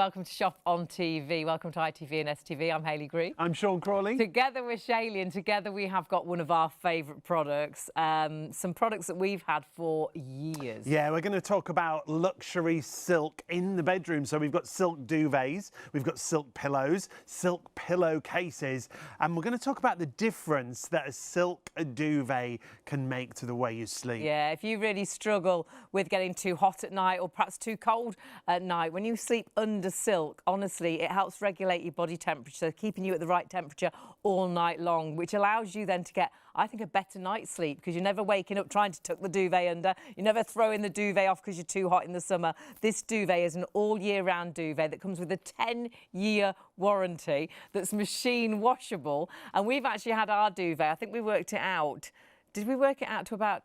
Welcome to Shop on TV. Welcome to ITV and STV. I'm Hayley Green. I'm Sean Crawley. Together with Shaylee, and together we have got one of our favourite products, some products that we've had for years. Yeah, we're going to talk about luxury silk in the bedroom. So we've got silk duvets, we've got silk pillows, silk pillowcases, and we're going to talk about the difference that a silk duvet can make to the way you sleep. Yeah, if you really struggle with getting too hot at night or perhaps too cold at night, when you sleep under silk, honestly, it helps regulate your body temperature, keeping you at the right temperature all night long, which allows you then to get, I think, a better night's sleep because you're never waking up trying to tuck the duvet under. You're never throwing the duvet off because you're too hot in the summer. This duvet is an all-year-round duvet that comes with a 10-year warranty that's machine washable. And we've actually had our duvet, I think we worked it out. Did we work it out to about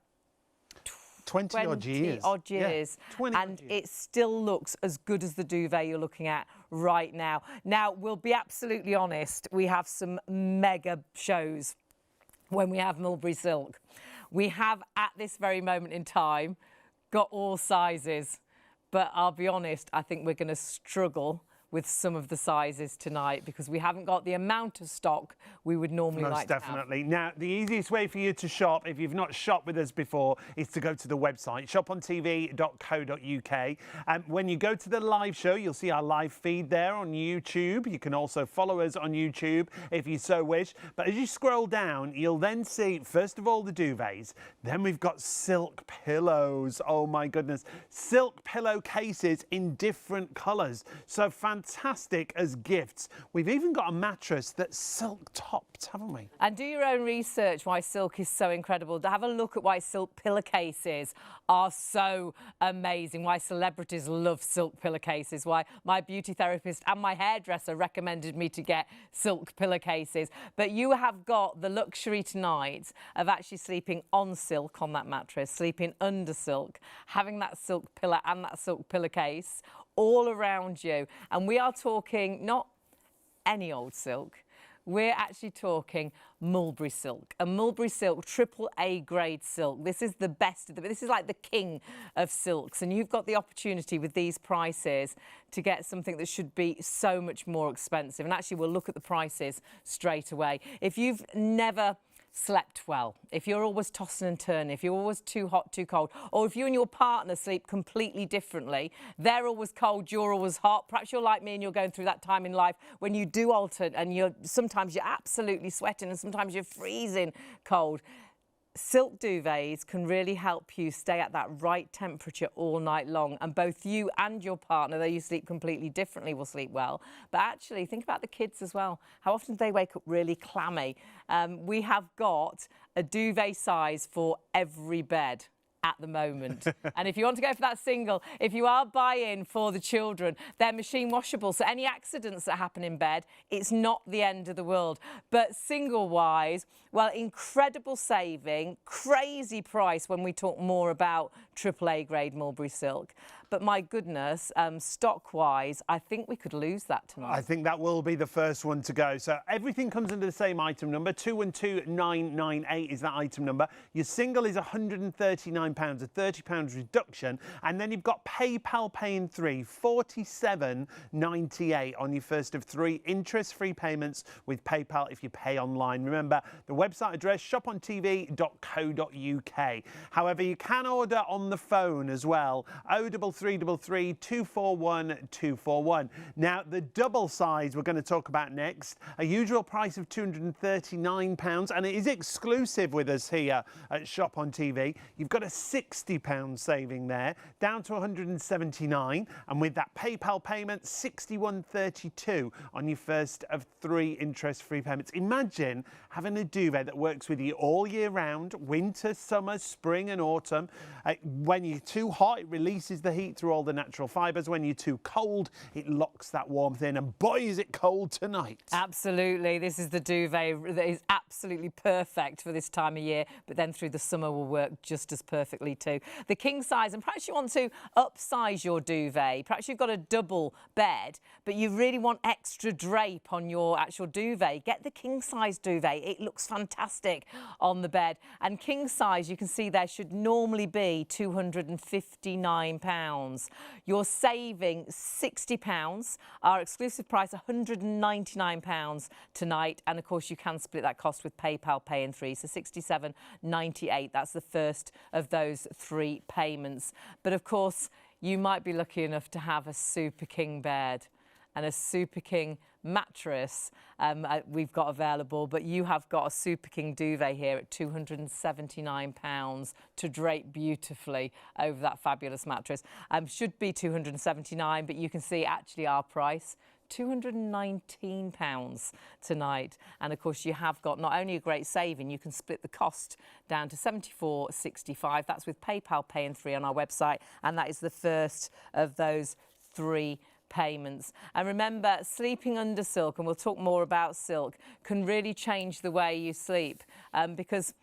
20 odd years. Yeah, 20 and it still looks as good as the duvet you're looking at right now. Now, we'll be absolutely honest, we have some mega shows when we have mulberry silk. We have, at this very moment in time, got all sizes, but I'll be honest, I think we're going to struggle with some of the sizes tonight because we haven't got the amount of stock we would normally like to have. Most definitely. Now, the easiest way for you to shop, if you've not shopped with us before, is to go to the website, shopontv.co.uk. When you go to the live show, you'll see our live feed there on YouTube. You can also follow us on YouTube if you so wish. But as you scroll down, you'll then see, first of all, the duvets. Then we've got silk pillows. Oh, my goodness. Silk pillowcases in different colours. So fantastic as gifts. We've even got a mattress that's silk topped, haven't we? And do your own research why silk is so incredible. Have a look at why silk pillowcases are so amazing, why celebrities love silk pillowcases, why my beauty therapist and my hairdresser recommended me to get silk pillowcases. But you have got the luxury tonight of actually sleeping on silk on that mattress, sleeping under silk, having that silk pillow and that silk pillowcase all around you. And we are talking not any old silk. We're actually talking mulberry silk, a mulberry silk AAA grade silk. This is the best of the, this is like the king of silks, and you've got the opportunity with these prices to get something that should be so much more expensive. And actually we'll look at the prices straight away. If you've never slept well, if you're always tossing and turning, if you're always too hot, too cold, or if you and your partner sleep completely differently, they're always cold, you're always hot. Perhaps you're like me and you're going through that time in life when you do alter and sometimes you're absolutely sweating and sometimes you're freezing cold. Silk duvets can really help you stay at that right temperature all night long, and both you and your partner, though you sleep completely differently, will sleep well. But actually, think about the kids as well. How often do they wake up really clammy? We have got a duvet size for every bed at the moment. And if you want to go for that single, if you are buying for the children, they're machine washable, so any accidents that happen in bed, it's not the end of the world. But single wise, well, incredible saving, crazy price when we talk more about AAA grade mulberry silk. But my goodness, stock wise, I think we could lose that tonight. I think that will be the first one to go. So everything comes under the same item number. 212998 is that item number. Your single is £139, a £30 reduction. And then you've got PayPal paying 3, £47.98 on your first of 3 interest-free payments with PayPal if you pay online. Remember, the website address, shopontv.co.uk. However, you can order on the phone as well. 0333 241 241. Now, the double size we're going to talk about next, a usual price of £239, and it is exclusive with us here at Shop on TV. You've got a £60 saving there, down to £179, and with that PayPal payment, £61.32 on your first of 3 interest-free payments. Imagine having a duvet that works with you all year round, winter, summer, spring and autumn. When you're too hot, it releases the heat through all the natural fibres. When you're too cold, it locks that warmth in, and boy, is it cold tonight. Absolutely. This is the duvet that is absolutely perfect for this time of year, but then through the summer will work just as perfectly too. The king size, and perhaps you want to upsize your duvet. Perhaps you've got a double bed, but you really want extra drape on your actual duvet. Get the king size duvet. It looks fantastic on the bed. And king size, you can see there, should normally be £259. You're saving £60. Our exclusive price, £199 tonight. And of course, you can split that cost with PayPal Pay in 3, so £67.98. That's the first of those 3 payments. But of course, you might be lucky enough to have a Super King bed and a Super King mattress we've got available, but you have got a Super King duvet here at £279 to drape beautifully over that fabulous mattress. Should be £279, but you can see actually our price, £219 tonight. And of course, you have got not only a great saving, you can split the cost down to £74.65. That's with PayPal Pay in 3 on our website, and that is the first of those 3 payments. And remember, sleeping under silk, and we'll talk more about silk, can really change the way you sleep, because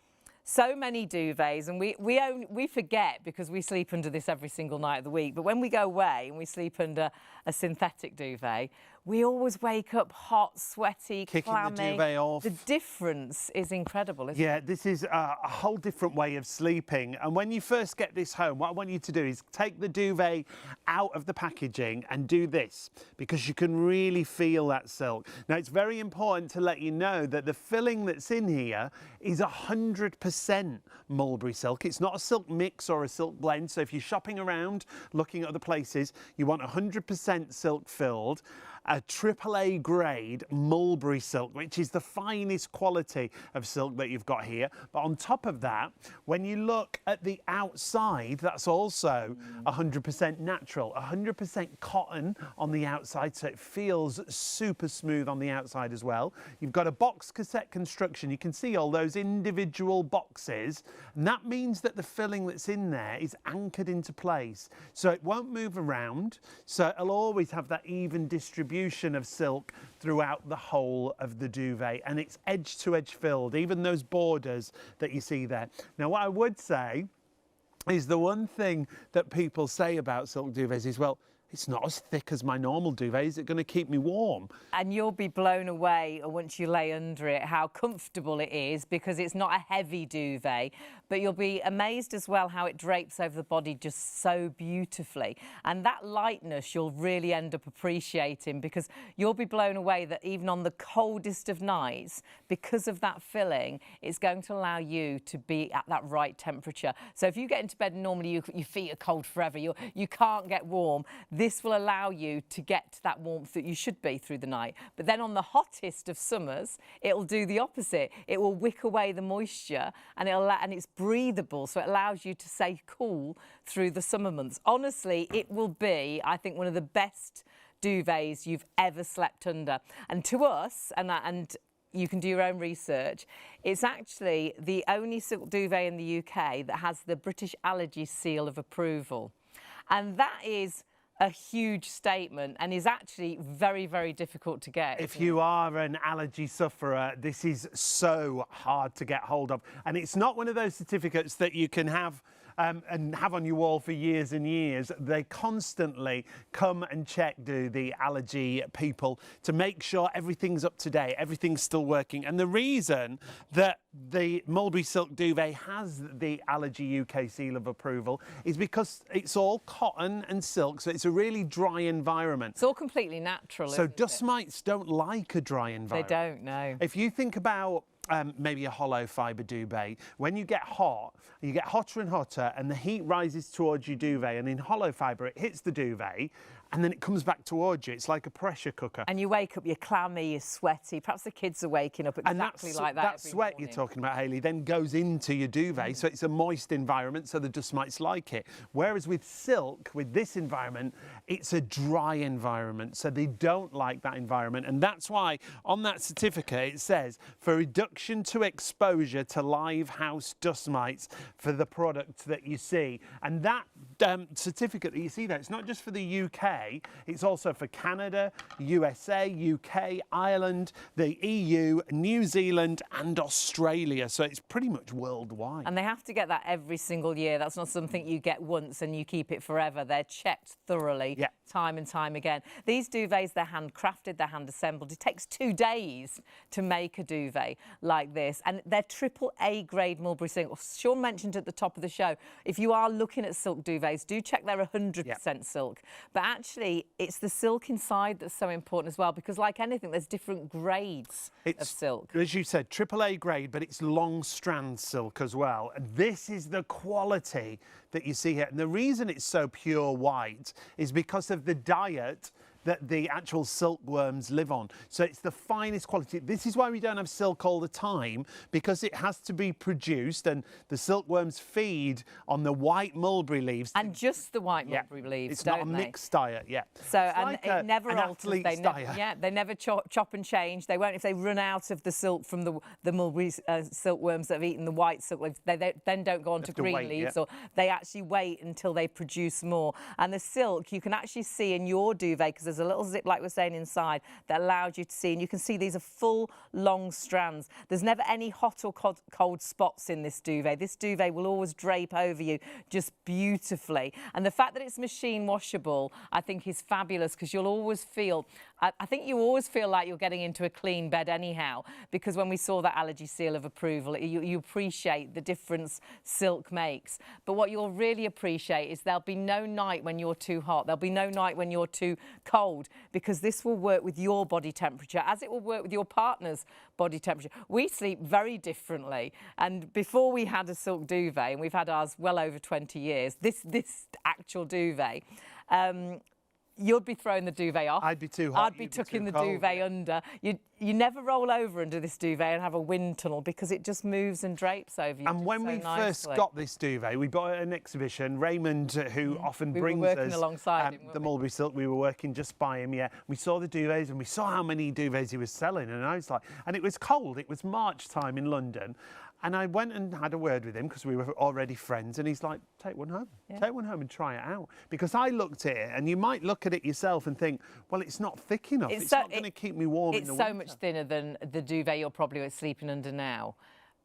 so many duvets, and we forget because we sleep under this every single night of the week, but when we go away and we sleep under a synthetic duvet, we always wake up hot, sweaty, kicking clammy. the duvet off. The difference is incredible, isn't it? Yeah, this is a whole different way of sleeping. And when you first get this home, what I want you to do is take the duvet out of the packaging and do this, because you can really feel that silk. Now, it's very important to let you know that the filling that's in here is 100% mulberry silk. It's not a silk mix or a silk blend. So if you're shopping around, looking at other places, you want 100% silk filled. A AAA grade mulberry silk, which is the finest quality of silk that you've got here. But on top of that, when you look at the outside, that's also 100% natural, 100% cotton on the outside, so it feels super smooth on the outside as well. You've got a box cassette construction. You can see all those individual boxes, and that means that the filling that's in there is anchored into place, so it won't move around, so it'll always have that even distribution of silk throughout the whole of the duvet, and it's edge to edge filled, even those borders that you see there. Now, what I would say is the one thing that people say about silk duvets is, well, it's not as thick as my normal duvet. Is it going to keep me warm? And you'll be blown away once you lay under it how comfortable it is, because it's not a heavy duvet, but you'll be amazed as well how it drapes over the body just so beautifully. And that lightness you'll really end up appreciating, because you'll be blown away that even on the coldest of nights, because of that filling, it's going to allow you to be at that right temperature. So if you get into bed and normally your feet are cold forever, you can't get warm, this will allow you to get to that warmth that you should be through the night. But then on the hottest of summers, it'll do the opposite. It will wick away the moisture, and it's breathable, so it allows you to stay cool through the summer months. Honestly, it will be, I think, one of the best duvets you've ever slept under. And to us, and you can do your own research, it's actually the only silk duvet in the UK that has the British Allergy Seal of Approval. And that is a huge statement, and is actually very, very difficult to get. If you are an allergy sufferer, this is so hard to get hold of. And it's not one of those certificates that you can have and have on your wall for years and years. They constantly come and check, do the allergy people, to make sure everything's up to date, everything's still working. And the reason that the mulberry silk duvet has the Allergy UK seal of approval is because it's all cotton and silk, so it's a really dry environment. It's all completely natural. So dust mites don't like a dry environment. They don't, no. If you think about maybe a hollow fibre duvet, when you get hot, you get hotter and hotter, and the heat rises towards your duvet, and in hollow fibre it hits the duvet, and then it comes back towards you. It's like a pressure cooker. And you wake up, you're clammy, you're sweaty. Perhaps the kids are waking up exactly like that. That sweat you're talking about, Hayley, then goes into your duvet, so it's a moist environment, so the dust mites like it. Whereas with silk, with this environment, it's a dry environment, so they don't like that environment. And that's why on that certificate it says, for reduction to exposure to live house dust mites for the product that you see. And that certificate that you see there, it's not just for the UK, it's also for Canada, USA, UK, Ireland, the EU, New Zealand and Australia. So it's pretty much worldwide. And they have to get that every single year. That's not something you get once and you keep it forever. They're checked thoroughly, time and time again. These duvets, they're handcrafted, they're hand assembled. It takes 2 days to make a duvet like this. And they're AAA grade mulberry silk. Sean mentioned at the top of the show, if you are looking at silk duvets, duvets, do check they're 100% silk. But actually, it's the silk inside that's so important as well, because like anything, there's different grades of silk. As you said, AAA grade, but it's long strand silk as well. This is the quality that you see here. And the reason it's so pure white is because of the diet that the actual silkworms live on. So it's the finest quality. This is why we don't have silk all the time, because it has to be produced, and the silkworms feed on the white mulberry leaves. And just the white mulberry leaves, it's not a mixed diet, So, it's and like it never alters. They never chop and change. They won't, if they run out of the silk from the mulberry silkworms that have eaten the white silk leaves, they then don't go on to green leaves, or they actually wait until they produce more. And the silk, you can actually see in your duvet, because there's a little zip, like we're saying, inside that allows you to see, and you can see these are full long strands. There's never any hot or cold spots in this duvet. This duvet will always drape over you just beautifully, and the fact that it's machine washable I think is fabulous, because you'll always feel, I think you always feel like you're getting into a clean bed anyhow, because when we saw that allergy seal of approval, you appreciate the difference silk makes. But what you'll really appreciate is there'll be no night when you're too hot, there'll be no night when you're too cold, because this will work with your body temperature as it will work with your partner's body temperature. We sleep very differently, and before we had a silk duvet, and we've had ours well over 20 years, this actual duvet, you'd be throwing the duvet off. I'd be too hot. I'd be tucking the duvet under. You never roll over under this duvet and have a wind tunnel, because it just moves and drapes over you. And when we first got this duvet, we bought it at an exhibition. Raymond, who often brings us alongside him, the mulberry silk, we were working just by him, We saw the duvets and we saw how many duvets he was selling. And I was like, and it was cold. It was March time in London. And I went and had a word with him, because we were already friends, and he's like, take one home. Take one home and try it out. Because I looked at it, and you might look at it yourself and think, well, it's not thick enough. It's not going to keep me warm in the winter. It's so much thinner than the duvet you're probably sleeping under now,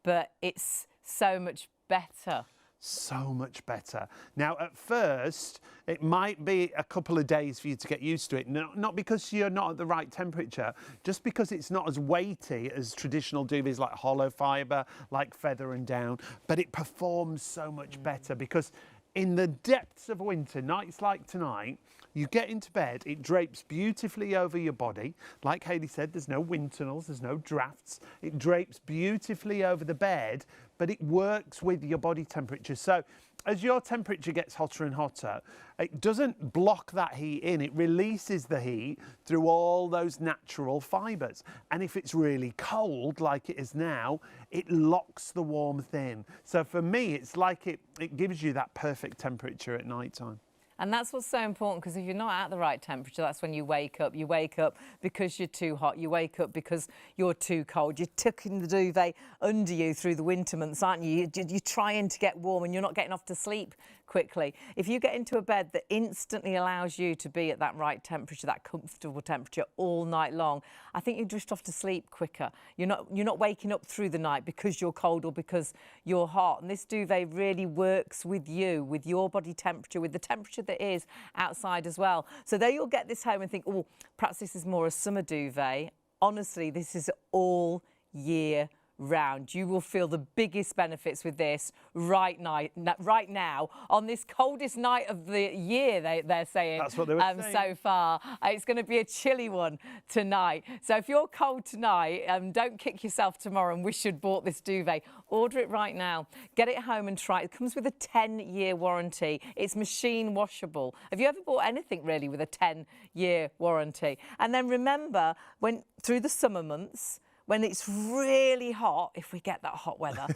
but it's so much better. So much better. Now, at first, it might be a couple of days for you to get used to it. Not because you're not at the right temperature, just because it's not as weighty as traditional duvets like hollow fibre, like feather and down, but it performs so much better, because in the depths of winter, nights like tonight, you get into bed, it drapes beautifully over your body. Like Hayley said, there's no wind tunnels, there's no drafts. It drapes beautifully over the bed, but it works with your body temperature. So as your temperature gets hotter and hotter, it doesn't block that heat in. It releases the heat through all those natural fibres. And if it's really cold, like it is now, it locks the warmth in. So for me, it's like it gives you that perfect temperature at night time. And that's what's so important, because if you're not at the right temperature, that's when you wake up. You wake up because you're too hot. You wake up because you're too cold. You're tucking the duvet under you through the winter months, aren't you? You're trying to get warm, and you're not getting off to sleep quickly. If you get into a bed that instantly allows you to be at that right temperature, that comfortable temperature all night long, I think you drift off to sleep quicker. You're not waking up through the night because you're cold or because you're hot. And this duvet really works with you, with your body temperature, with the temperature that is outside as well. So there you'll get this home and think, oh, perhaps this is more a summer duvet. Honestly, this is all year round. You will feel the biggest benefits with this right now on this coldest night of the year, they're saying. That's what they were saying. So far. It's going to be a chilly one tonight. So if you're cold tonight, don't kick yourself tomorrow and wish you'd bought this duvet. Order it right now. Get it home and try it. It comes with a 10-year warranty. It's machine washable. Have you ever bought anything really with a 10-year warranty? And then remember, when through the summer months, when it's really hot, if we get that hot weather,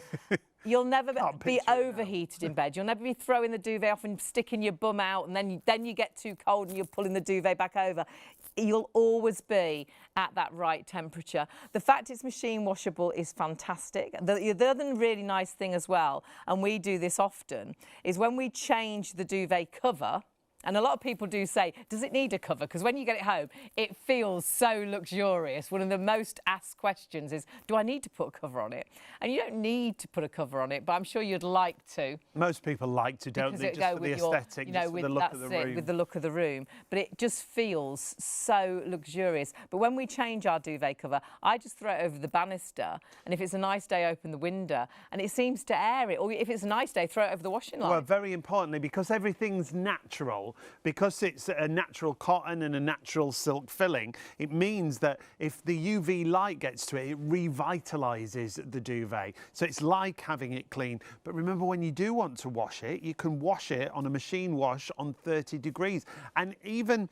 you'll never be overheated in bed. You'll never be throwing the duvet off and sticking your bum out, and then you get too cold and you're pulling the duvet back over. You'll always be at that right temperature. The fact it's machine washable is fantastic. The other really nice thing as well, and we do this often, is when we change the duvet cover, And a lot of people do say, does it need a cover? Because when you get it home, it feels so luxurious. One of the most asked questions is, do I need to put a cover on it? And you don't need to put a cover on it, but I'm sure you'd like to. Most people like to, don't they? Just for the aesthetic, just for the look of the room. With the look of the room. But it just feels so luxurious. But when we change our duvet cover, I just throw it over the banister. And if it's a nice day, open the window. And it seems to air it. Or if it's a nice day, throw it over the washing line. Well, very importantly, because everything's natural, because it's a natural cotton and a natural silk filling, it means that if the UV light gets to it, it revitalises the duvet. So it's like having it clean. But remember, when you do want to wash it, you can wash it on a machine wash on 30 degrees. And even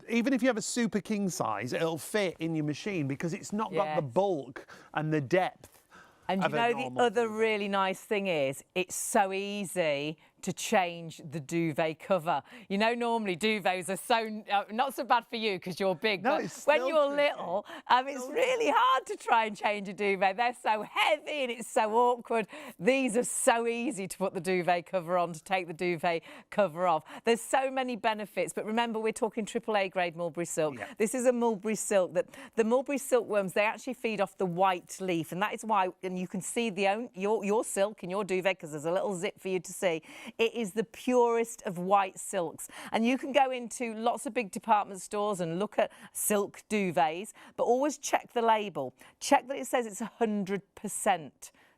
if you have a super king size, it'll fit in your machine because it's not got the bulk and the depth. And you know, the other really nice thing is, it's so easy to change the duvet cover. You know, normally duvets are so, not so bad for you because you're big, no, but when you're little, it's really hard to try and change a duvet. They're so heavy and it's so awkward. These are so easy to put the duvet cover on, to take the duvet cover off. There's so many benefits, but remember, we're talking AAA grade mulberry silk. Yeah. This is a mulberry silk that the mulberry silkworms, they actually feed off the white leaf, and that is why, and you can see your silk in your duvet because there's a little zip for you to see. It is the purest of white silks. And you can go into lots of big department stores and look at silk duvets, but always check the label. Check that it says it's 100%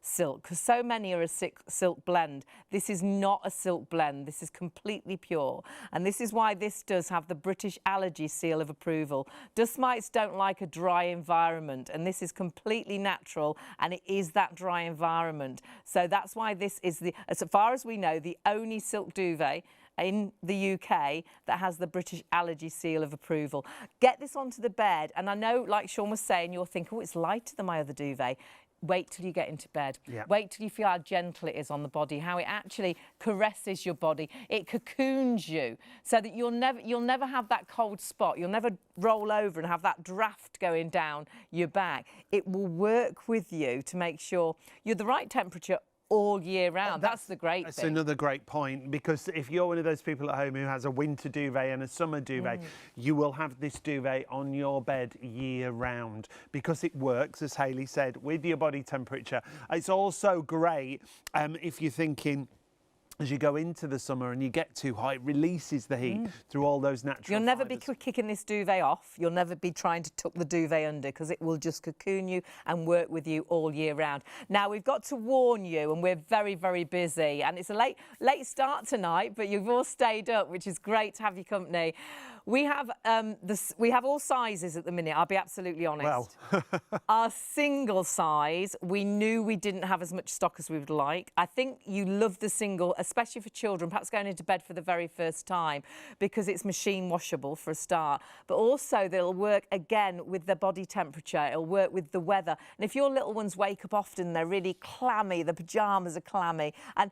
silk, because so many are a silk blend. This is not a silk blend. This is completely pure. And this is why this does have the British Allergy Seal of Approval. Dust mites don't like a dry environment, and this is completely natural, and it is that dry environment. So that's why this is, as far as we know, the only silk duvet in the UK that has the British Allergy Seal of Approval. Get this onto the bed, and I know, like Sean was saying, you're thinking, oh, it's lighter than my other duvet. Wait till you get into bed. Yeah. Wait till you feel how gentle it is on the body, how it actually caresses your body. It cocoons you so that you'll never have that cold spot. You'll never roll over and have that draft going down your back. It will work with you to make sure you're the right temperature all year round. That's the great thing. That's another great point, because if you're one of those people at home who has a winter duvet and a summer duvet, you will have this duvet on your bed year round because it works, as Hayley said, with your body temperature. It's also great if you're thinking, as you go into the summer and you get too hot, it releases the heat through all those natural You'll never be kicking this duvet off. You'll never be trying to tuck the duvet under, because it will just cocoon you and work with you all year round. Now, we've got to warn you, and we're very, very busy. And it's a late start tonight, but you've all stayed up, which is great to have your company. We have all sizes at the minute, I'll be absolutely honest. Well. Our single size, we knew we didn't have as much stock as we would like. I think you love the single, especially for children, perhaps going into bed for the very first time, because it's machine washable for a start. But also they'll work again with the body temperature, it'll work with the weather. And if your little ones wake up often, they're really clammy, the pyjamas are clammy. And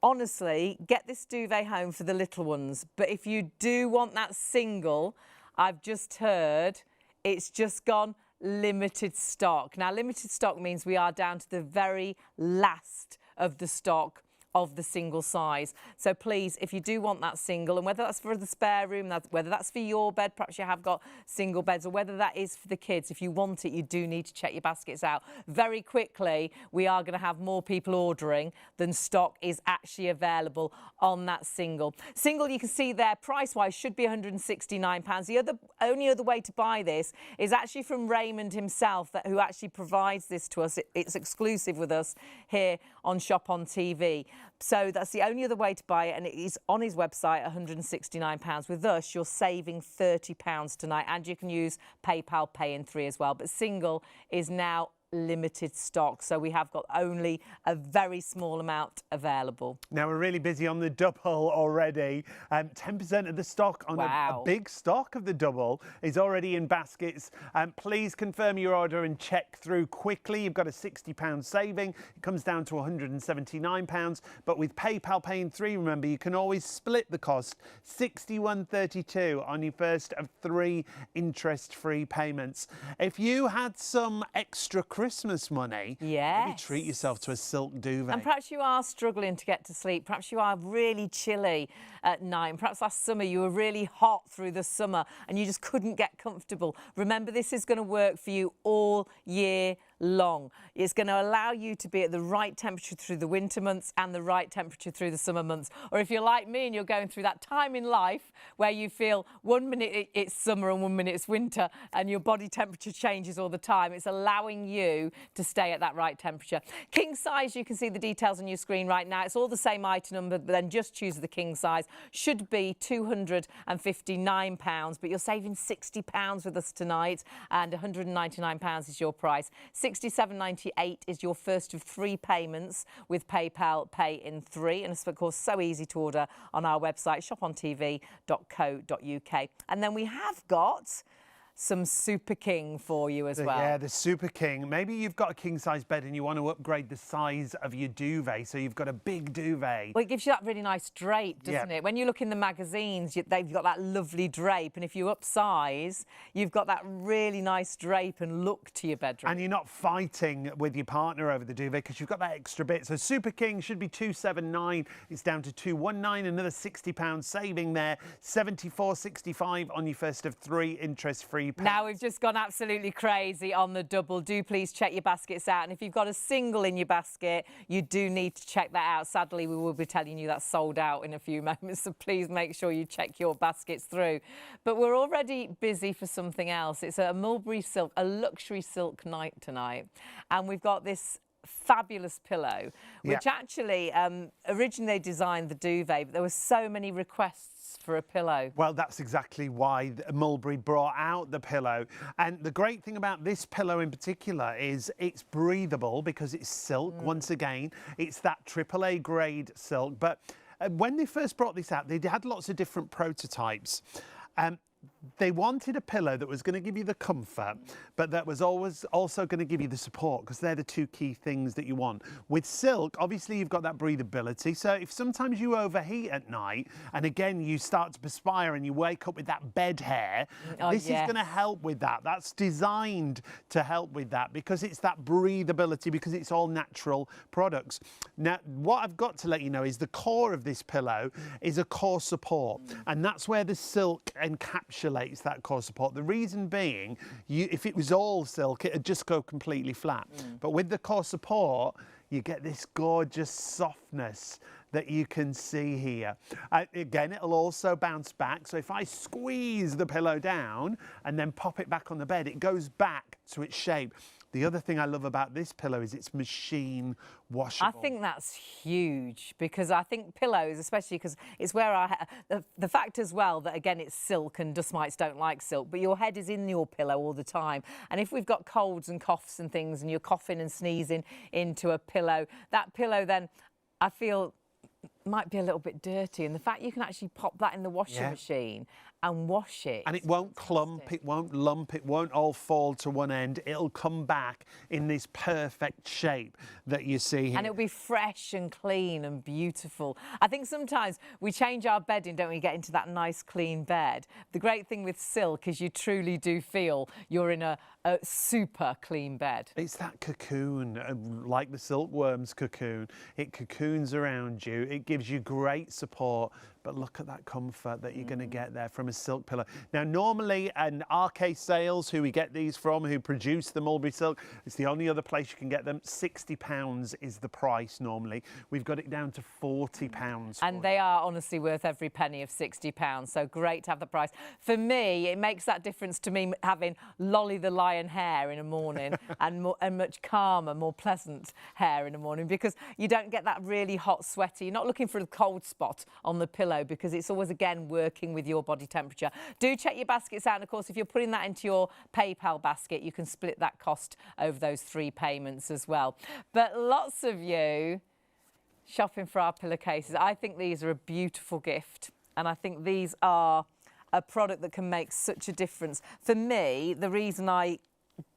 honestly, get this duvet home for the little ones. But if you do want that single, I've just heard it's just gone limited stock. Now, limited stock means we are down to the very last of the stock of the single size. So please, if you do want that single, and whether that's for the spare room, whether that's for your bed, perhaps you have got single beds, or whether that is for the kids, if you want it, you do need to check your baskets out. Very quickly, we are going to have more people ordering than stock is actually available on that single. Single, you can see there, price-wise, should be £169. The only other way to buy this is actually from Raymond himself, who actually provides this to us. It's exclusive with us here on Shop on TV. So that's the only other way to buy it, and it is on his website, £169. With us, you're saving £30 tonight, and you can use PayPal Pay in 3 as well. But single is now limited stock, so we have got only a very small amount available. Now, we're really busy on the double already. 10% of the stock on a big stock of the double is already in baskets. Please confirm your order and check through quickly. You've got a £60 saving. It comes down to £179, but with PayPal Pay in 3, remember, you can always split the cost, £61.32 on your first of 3 interest-free payments. If you had some extra Christmas Christmas money, Yes. maybe treat yourself to a silk duvet. And perhaps you are struggling to get to sleep. Perhaps you are really chilly at night. And perhaps last summer you were really hot through the summer and you just couldn't get comfortable. Remember, this is going to work for you all year long. It's going to allow you to be at the right temperature through the winter months and the right temperature through the summer months. Or if you're like me and you're going through that time in life where you feel 1 minute it's summer and 1 minute it's winter and your body temperature changes all the time, it's allowing you to stay at that right temperature. King size, you can see the details on your screen right now. It's all the same item number, but then just choose the king size. Should be £259, but you're saving £60 with us tonight, and £199 is your price. £67.98 is your first of 3 payments with PayPal Pay in 3, and it's of course so easy to order on our website shopontv.co.uk. And then we have got some Super King for you as well. Yeah, the Super King. Maybe you've got a king-size bed and you want to upgrade the size of your duvet, so you've got a big duvet. Well, it gives you that really nice drape, doesn't it? When you look in the magazines, they've got that lovely drape, and if you upsize, you've got that really nice drape and look to your bedroom. And you're not fighting with your partner over the duvet because you've got that extra bit. So Super King should be £279. It's down to £219, another £60 saving there. £74.65 on your first of 3 interest-free. Now we've just gone absolutely crazy on the double. Do please check your baskets out. And if you've got a single in your basket, you do need to check that out. Sadly, we will be telling you that's sold out in a few moments. So please make sure you check your baskets through. But we're already busy for something else. It's a mulberry silk, a luxury silk night tonight. And we've got this fabulous pillow, which actually originally designed the duvet, but there were so many requests for a pillow. Well, that's exactly why Mulberry brought out the pillow. And the great thing about this pillow in particular is it's breathable because it's silk. Once again, it's that AAA grade silk. But when they first brought this out, they had lots of different prototypes. They wanted a pillow that was going to give you the comfort, but that was always also going to give you the support, because they're the 2 key things that you want. With silk, obviously you've got that breathability. So if sometimes you overheat at night and again you start to perspire and you wake up with that bed hair, this is going to help with that. That's designed to help with that because it's that breathability, because it's all natural products. Now, what I've got to let you know is the core of this pillow is a core support, and that's where the silk encapsulates that core support. The reason being, if it was all silk, it'd just go completely flat. But with the core support, you get this gorgeous softness that you can see here. Again, it'll also bounce back. So if I squeeze the pillow down and then pop it back on the bed, it goes back to its shape. The other thing I love about this pillow is it's machine washable. I think that's huge, because I think pillows, especially because it's where the fact as well that, again, it's silk and dust mites don't like silk, but your head is in your pillow all the time. And if we've got colds and coughs and things and you're coughing and sneezing into a pillow, that pillow then, I feel, might be a little bit dirty, and the fact you can actually pop that in the washing machine and wash it, and it won't clump, it won't lump, it won't all fall to one end. It'll come back in this perfect shape that you see here, and it'll be fresh and clean and beautiful. I think sometimes we change our bedding, don't we, get into that nice clean bed. The great thing with silk is you truly do feel you're in a super clean bed. It's that cocoon, like the silkworm's cocoon. It cocoons around you. It gives you great support, but look at that comfort that you're going to get there from a silk pillow. Now, normally, in RK Sales, who we get these from, who produce the mulberry silk, it's the only other place you can get them. £60 is the price normally. We've got it down to £40. And they are honestly worth every penny of £60, so great to have the price. For me, it makes that difference to me having Lolly the Lion hair in the morning and much calmer, more pleasant hair in the morning, because you don't get that really hot, sweaty. You're not looking for a cold spot on the pillow, because it's always, again, working with your body temperature. Do check your baskets out, and of course, if you're putting that into your PayPal basket, you can split that cost over those 3 payments as well. But lots of you shopping for our pillowcases. I think these are a beautiful gift, and I think these are a product that can make such a difference. For me, the reason I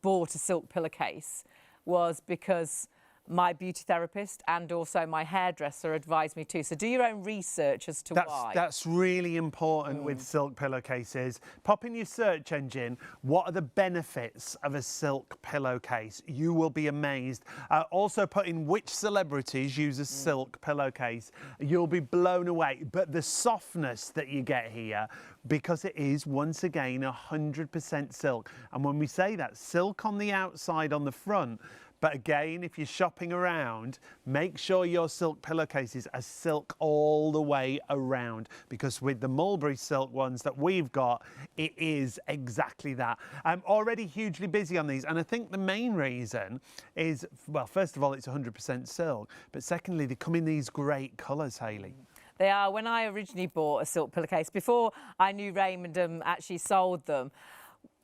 bought a silk pillowcase was because my beauty therapist and also my hairdresser advised me to. So do your own research as to why. That's really important with silk pillowcases. Pop in your search engine, what are the benefits of a silk pillowcase? You will be amazed. Also put in which celebrities use a silk pillowcase. You'll be blown away. But the softness that you get here, because it is, once again, 100% silk. And when we say that, silk on the outside, on the front, but again, if you're shopping around, make sure your silk pillowcases are silk all the way around, because with the mulberry silk ones that we've got, it is exactly that. I'm already hugely busy on these, and I think the main reason is, well, first of all, it's 100% silk, but secondly, they come in these great colours, Hayley. They are. When I originally bought a silk pillowcase, before I knew Raymond actually sold them,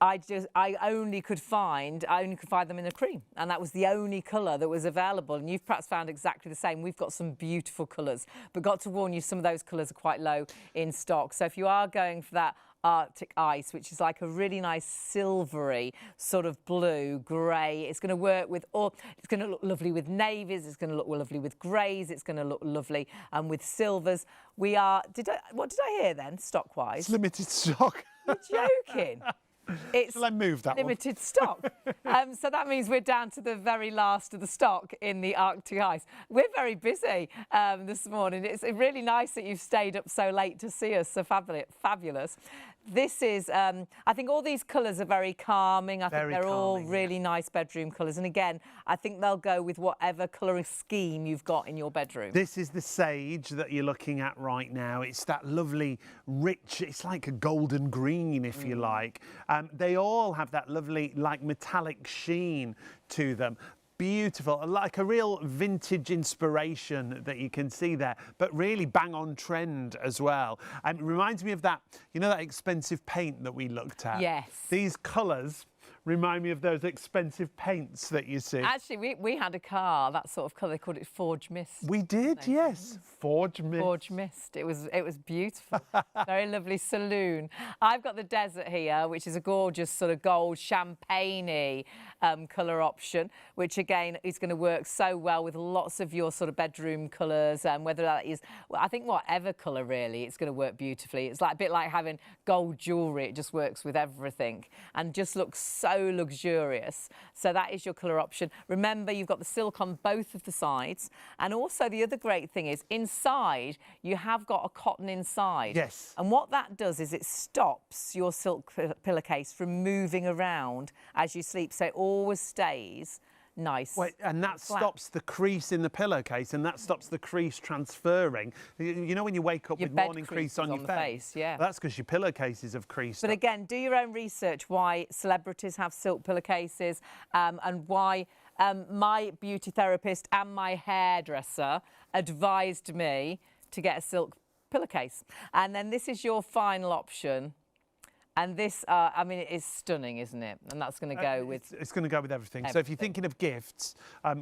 I only could find them in a cream, and that was the only colour that was available. And you've perhaps found exactly the same. We've got some beautiful colours, but got to warn you, some of those colours are quite low in stock. So if you are going for that Arctic ice, which is like a really nice silvery sort of blue, grey, it's going to work with all. It's going to look lovely with navies. It's going to look lovely with greys. It's going to look lovely with silvers. We are. What did I hear then? Stock wise, It's limited stock. You're joking. It's Shall I move that limited stock. So that means we're down to the very last of the stock in the Arctic ice. We're very busy this morning. It's really nice that you've stayed up so late to see us. So fabulous. This is, I think all these colours are very calming. I think they're all really nice bedroom colours. And again, I think they'll go with whatever colouring scheme you've got in your bedroom. This is the sage that you're looking at right now. It's that lovely, rich, it's like a golden green, if you like. They all have that lovely, like, metallic sheen to them. Beautiful, like a real vintage inspiration that you can see there, but really bang on trend as well. And it reminds me of that, you know, that expensive paint that we looked at? Yes. These colours remind me of those expensive paints that you see. Actually, we had a car, that sort of colour. They called it Forge Mist. We did, yes. Forge Mist. Forge Mist. It was beautiful. Very lovely saloon. I've got the desert here, which is a gorgeous sort of gold champagne-y colour option, which again is going to work so well with lots of your sort of bedroom colours, whether that is, well, I think whatever colour really, it's going to work beautifully. It's like a bit like having gold jewellery. It just works with everything and just looks so luxurious. So that is your colour option. Remember, you've got the silk on both of the sides, and also the other great thing is inside you have got a cotton inside. Yes. And what that does is it stops your silk pillowcase from moving around as you sleep, so it always stays nice. Wait, and that flat. stops the crease in the pillowcase, and that stops the crease transferring. You know when you wake up Your with bed morning crease on creases your the face, yeah. That's because your pillowcases have creased But up. again, do your own research why celebrities have silk pillowcases, and why my beauty therapist and my hairdresser advised me to get a silk pillowcase. And then this is your final option. And this, I mean, it is stunning, isn't it? And that's going to go with... It's going to go with everything. So if you're thinking of gifts,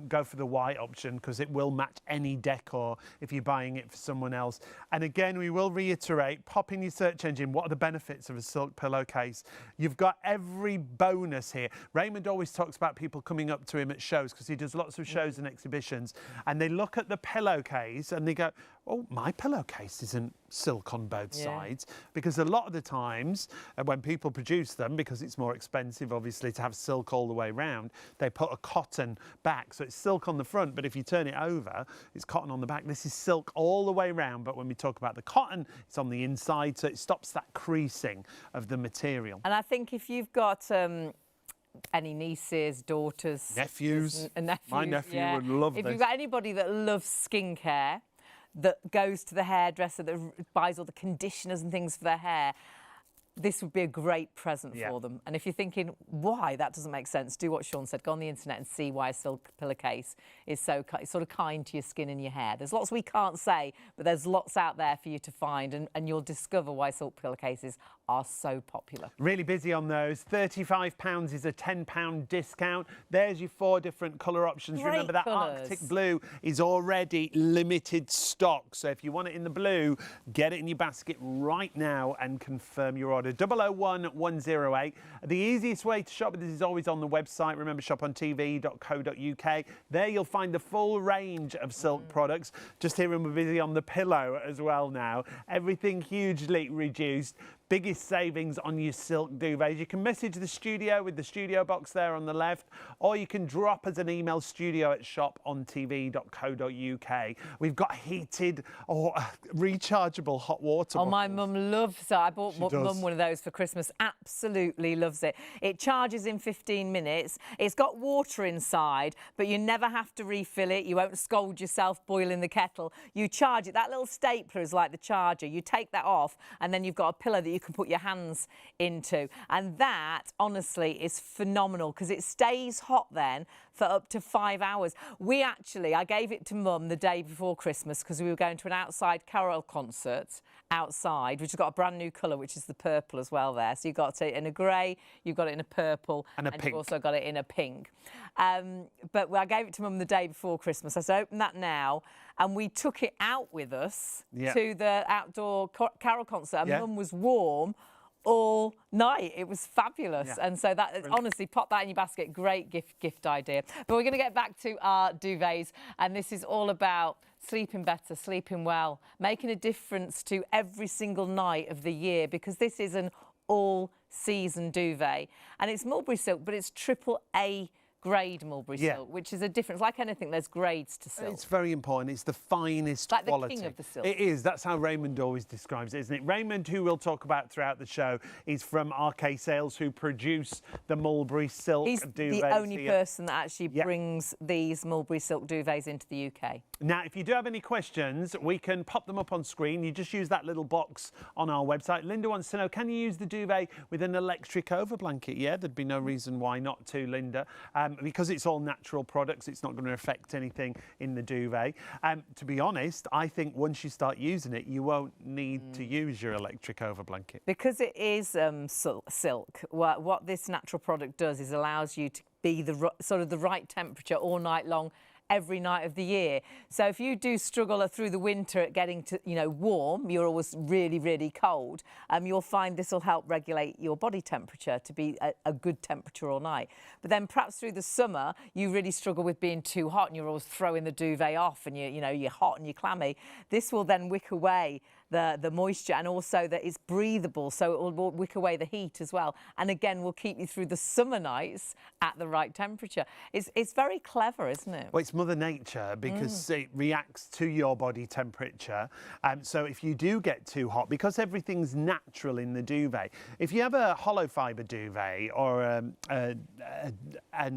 go for the white option, because it will match any decor if you're buying it for someone else. And again, we will reiterate, pop in your search engine, what are the benefits of a silk pillowcase? You've got every bonus here. Raymond always talks about people coming up to him at shows, because he does lots of shows and exhibitions, and they look at the pillowcase and they go, oh, my pillowcase isn't silk on both sides, because a lot of the times when people produce them, because it's more expensive obviously to have silk all the way round, they put a cotton back, so it's silk on the front, but if you turn it over it's cotton on the back. This is silk all the way round, but when we talk about the cotton, it's on the inside, so it stops that creasing of the material. And I think if you've got any nieces, daughters, nephews, nephews, my nephew would love this. If you've got anybody that loves skincare, that goes to the hairdresser, that buys all the conditioners and things for their hair, this would be a great present for them. And if you're thinking, why, that doesn't make sense, do what Sean said. Go on the internet and see why a silk pillowcase is so sort of kind to your skin and your hair. There's lots we can't say, but there's lots out there for you to find, and you'll discover why silk pillowcases are so popular. Really busy on those. £35 is a £10 discount. There's your 4 different colour options. Great Remember that colours. Arctic blue is already limited stock. So if you want it in the blue, get it in your basket right now and confirm your order. 001 108. The easiest way to shop this is always on the website. Remember, shopontv.co.uk. There you'll find the full range of silk products. Just hearing we're busy on the pillow as well now. Everything hugely reduced. Biggest savings on your silk duvets. You can message the studio with the studio box there on the left, or you can drop us an email, studio@shopontv.co.uk. We've got heated or rechargeable hot water bottles. My mum loves it. I bought mum one of those for Christmas. Absolutely loves it. It charges in 15 minutes. It's got water inside, but you never have to refill it. You won't scold yourself boiling the kettle. You charge it. That little stapler is like the charger. You take that off, and then you've got a pillow that you can put your hands into, and that honestly is phenomenal because it stays hot then for up to 5 hours. I gave it to Mum the day before Christmas because we were going to an outside carol concert outside, which has got a brand new colour, which is the purple as well there. So you've got it in a grey, you've got it in a purple, and a pink. You've also got it in a pink. But I gave it to Mum the day before Christmas. I said, open that now. And we took it out with us to the outdoor carol concert, and Mum was warm all night. It was fabulous. And so that, honestly, pop that in your basket. Great gift idea. But we're going to get back to our duvets, and this is all about sleeping better, sleeping well, making a difference to every single night of the year, because this is an all-season duvet. And it's mulberry silk, but it's AAA grade mulberry silk, which is a difference. Like anything, there's grades to silk. It's very important. It's the finest like quality. The king of the silk. It is. That's how Raymond always describes it, isn't it? Raymond, who we'll talk about throughout the show, is from RK Sales, who produce the mulberry silk duvets. He's the only person that actually brings these mulberry silk duvets into the UK. Now, if you do have any questions, we can pop them up on screen. You just use that little box on our website. Linda wants to know, can you use the duvet with an electric overblanket? Yeah, there'd be no reason why not to, Linda. Because it's all natural products, it's not going to affect anything in the duvet. To be honest, I think once you start using it, you won't need to use your electric overblanket. Because it is silk, what this natural product does is allows you to be sort of the right temperature all night long, every night of the year. So if you do struggle through the winter at getting to, warm, you're always really, really cold, you'll find this will help regulate your body temperature to be a good temperature all night. But then perhaps through the summer, you really struggle with being too hot and you're always throwing the duvet off and you're hot and you're clammy. This will then wick away the moisture, and also that it's breathable, so it will wick away the heat as well, and again will keep you through the summer nights at the right temperature. It's very clever, isn't it? Well, it's Mother Nature, because it reacts to your body temperature. So if you do get too hot, because everything's natural in the duvet, if you have a hollow fibre duvet or a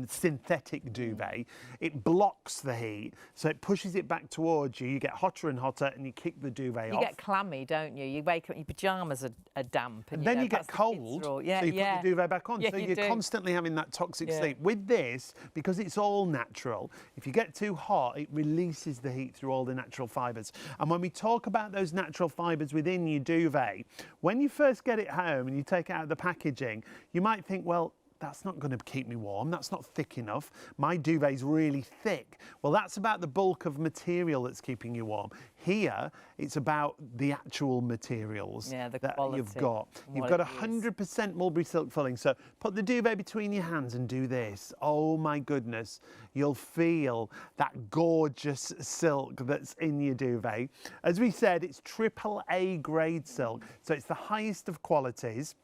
synthetic duvet, it blocks the heat, so it pushes it back towards you. You get hotter and hotter, and you kick the duvet off. You get clammy, don't you? You wake up, your pyjamas are damp. And then you get cold, so you put the duvet back on. So you're constantly having that toxic sleep. With this, because it's all natural, if you get too hot, it releases the heat through all the natural fibres. And when we talk about those natural fibres within your duvet, when you first get it home and you take it out of the packaging, you might think, well, that's not going to keep me warm, that's not thick enough, my duvet's really thick. Well, that's about the bulk of material that's keeping you warm. Here, it's about the actual materials that you've got. You've got 100% mulberry silk fulling, so put the duvet between your hands and do this. Oh my goodness, you'll feel that gorgeous silk that's in your duvet. As we said, it's AAA grade silk, so it's the highest of qualities.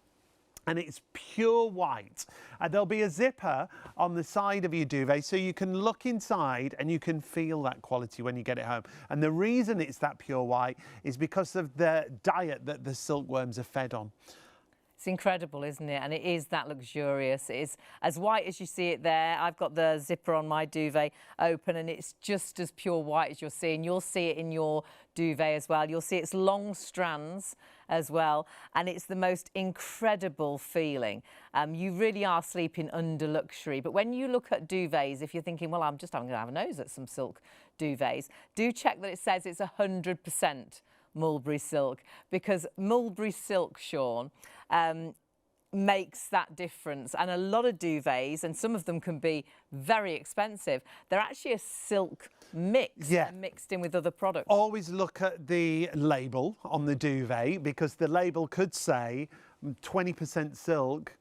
And it's pure white. There'll be a zipper on the side of your duvet, so you can look inside and you can feel that quality when you get it home. And the reason it's that pure white is because of the diet that the silkworms are fed on. It's incredible, isn't it? And it is that luxurious. It is as white as you see it there. I've got the zipper on my duvet open, and it's just as pure white as you're seeing. You'll see it in your duvet as well. You'll see its long strands as well, and it's the most incredible feeling. You really are sleeping under luxury. But when you look at duvets, if you're thinking, well, I'm going to have a nose at some silk duvets, do check that it says it's 100% mulberry silk, because mulberry silk, Sean, makes that difference. And a lot of duvets, and some of them can be very expensive, they're actually a silk mix, mixed in with other products. Always look at the label on the duvet, because the label could say 20% silk,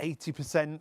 80%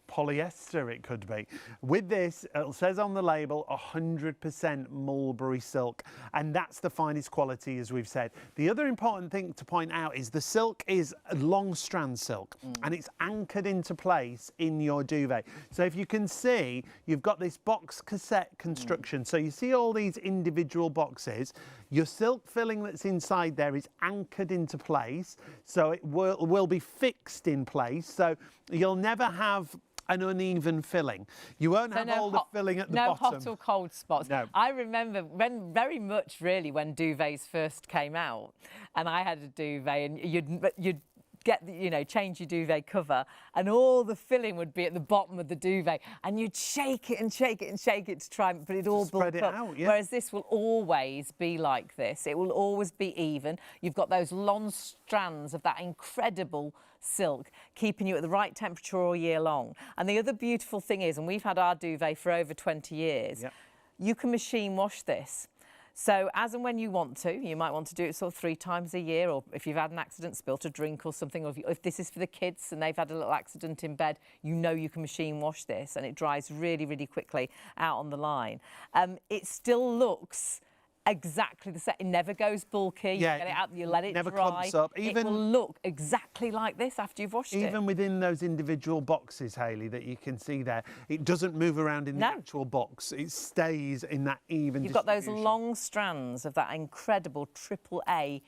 polyester it could be. With this, it says on the label 100% mulberry silk, and that's the finest quality, as we've said. The other important thing to point out is the silk is long strand silk, and it's anchored into place in your duvet. So if you can see, you've got this box cassette construction. So you see all these individual boxes. Your silk filling that's inside there is anchored into place, so it will be fixed in place. So you'll never have an uneven filling. You won't have all the filling at the bottom. No hot or cold spots. No. I remember very much really when duvets first came out, and I had a duvet, and you'd get change your duvet cover, and all the filling would be at the bottom of the duvet, and you'd shake it and shake it and shake it to try and put it all spread bulk it up. out, yeah. Whereas this will always be like this. It will always be even. You've got those long strands of that incredible silk keeping you at the right temperature all year long. And the other beautiful thing is, and we've had our duvet for over 20 years, you can machine wash this. So as and when you want to, you might want to do it sort of 3 times a year, or if you've had an accident, spilt a drink or something, or if this is for the kids and they've had a little accident in bed, you can machine wash this, and it dries really, really quickly out on the line. It still looks exactly the same. It never goes bulky. You get it out, you let it never dry. clumps up. It will look exactly like this after you've washed it. Even within those individual boxes, Hayley, that you can see there, it doesn't move around in the actual box. It stays in that even You've got those long strands of that incredible AAA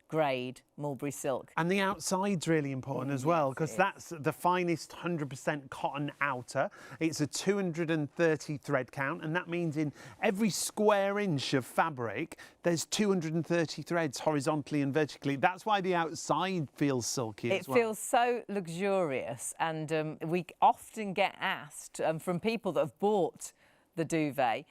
grade mulberry silk. And the outside's really important as well, because that's the finest 100% cotton outer. It's a 230 thread count, and that means in every square inch of fabric, there's 230 threads horizontally and vertically. That's why the outside feels silky as well. It feels so luxurious, and we often get asked from people that have bought the duvet,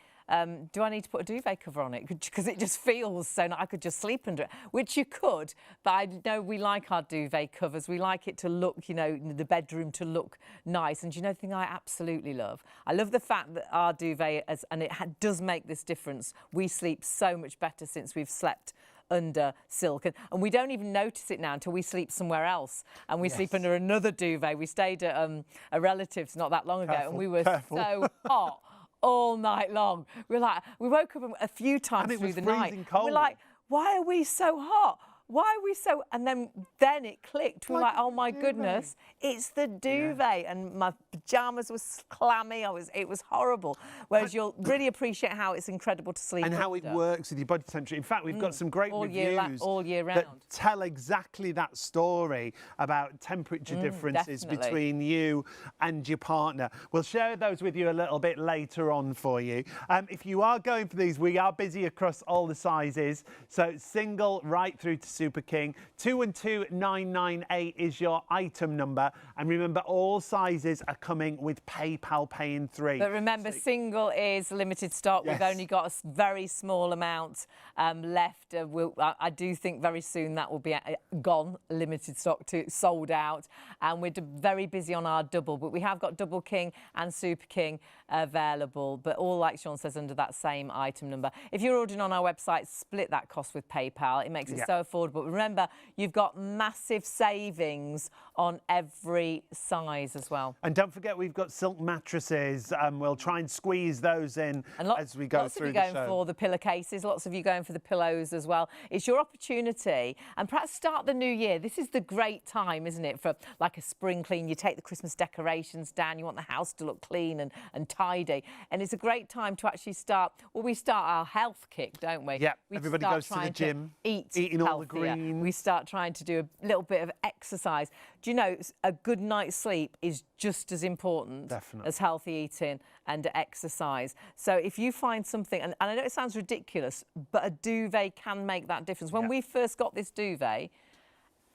do I need to put a duvet cover on it? Because it just feels so nice. I could just sleep under it, which you could, but I know we like our duvet covers. We like it to look, the bedroom to look nice. And do you know the thing I absolutely love? I love the fact that our duvet, and it does make this difference. We sleep so much better since we've slept under silk, and we don't even notice it now until we sleep somewhere else, and we sleep under another duvet. We stayed at a relative's not that long ago, and we were so hot all night long. We woke up a few times through the night. We're like, why are we so hot? Why are we so... And then it clicked. We're like, oh my goodness, it's the duvet. And my pyjamas were clammy. It was horrible. Whereas you'll really appreciate how it's incredible to sleep and how it works with your body temperature. In fact, we've got some great reviews all year round that tell exactly that story about temperature differences between you and your partner. We'll share those with you a little bit later on for you. If you are going for these, we are busy across all the sizes. So single right through to Super King. 212998 is your item number, and remember, all sizes are coming with PayPal Pay in 3. But remember, single is limited stock. We've only got a very small amount left. I do think very soon that will be gone, limited stock sold out, and we're very busy on our double, but we have got Double King and Super King available, but all, like Sean says, under that same item number. If you're ordering on our website, split that cost with PayPal. It makes it so affordable. But remember, you've got massive savings on every size as well. And don't forget, we've got silk mattresses. We'll try and squeeze those in as we go through the show. Lots of you going for the pillowcases, lots of you going for the pillows as well. It's your opportunity, and perhaps start the new year. This is the great time, isn't it, for like a spring clean. You take the Christmas decorations down, you want the house to look clean and tidy, and it's a great time to actually start, we start our health kick, don't we? Yeah, everybody goes to the gym, eating all the green. We start trying to do a little bit of exercise. Do you know, a good night's sleep is just as important as healthy eating and exercise. So if you find something, and I know it sounds ridiculous, but a duvet can make that difference. When we first got this duvet,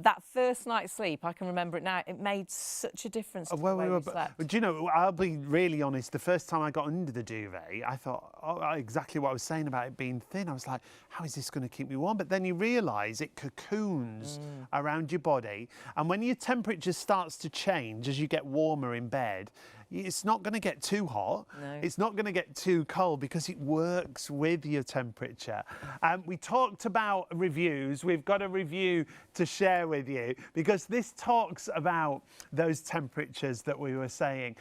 that first night's sleep, I can remember it now, it made such a difference to the way we slept. Do you know, I'll be really honest, the first time I got under the duvet, I thought exactly what I was saying about it being thin. I was like, how is this going to keep me warm? But then you realise it cocoons around your body, and when your temperature starts to change as you get warmer in bed, it's not going to get too hot. No. It's not going to get too cold because it works with your temperature. We talked about reviews. We've got a review to share with you because this talks about those temperatures that we were saying.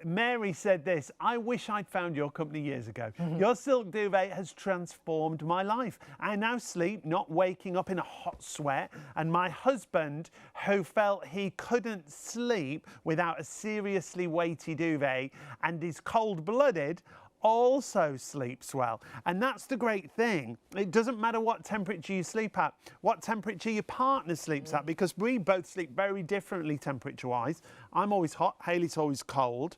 Mary said this: I wish I'd found your company years ago. Your silk duvet has transformed my life. I now sleep not waking up in a hot sweat, and my husband, who felt he couldn't sleep without a seriously weighty duvet and is cold-blooded, also sleeps well. And that's the great thing. It doesn't matter what temperature you sleep at, what temperature your partner sleeps at, because we both sleep very differently temperature-wise. I'm always hot, Hayley's always cold.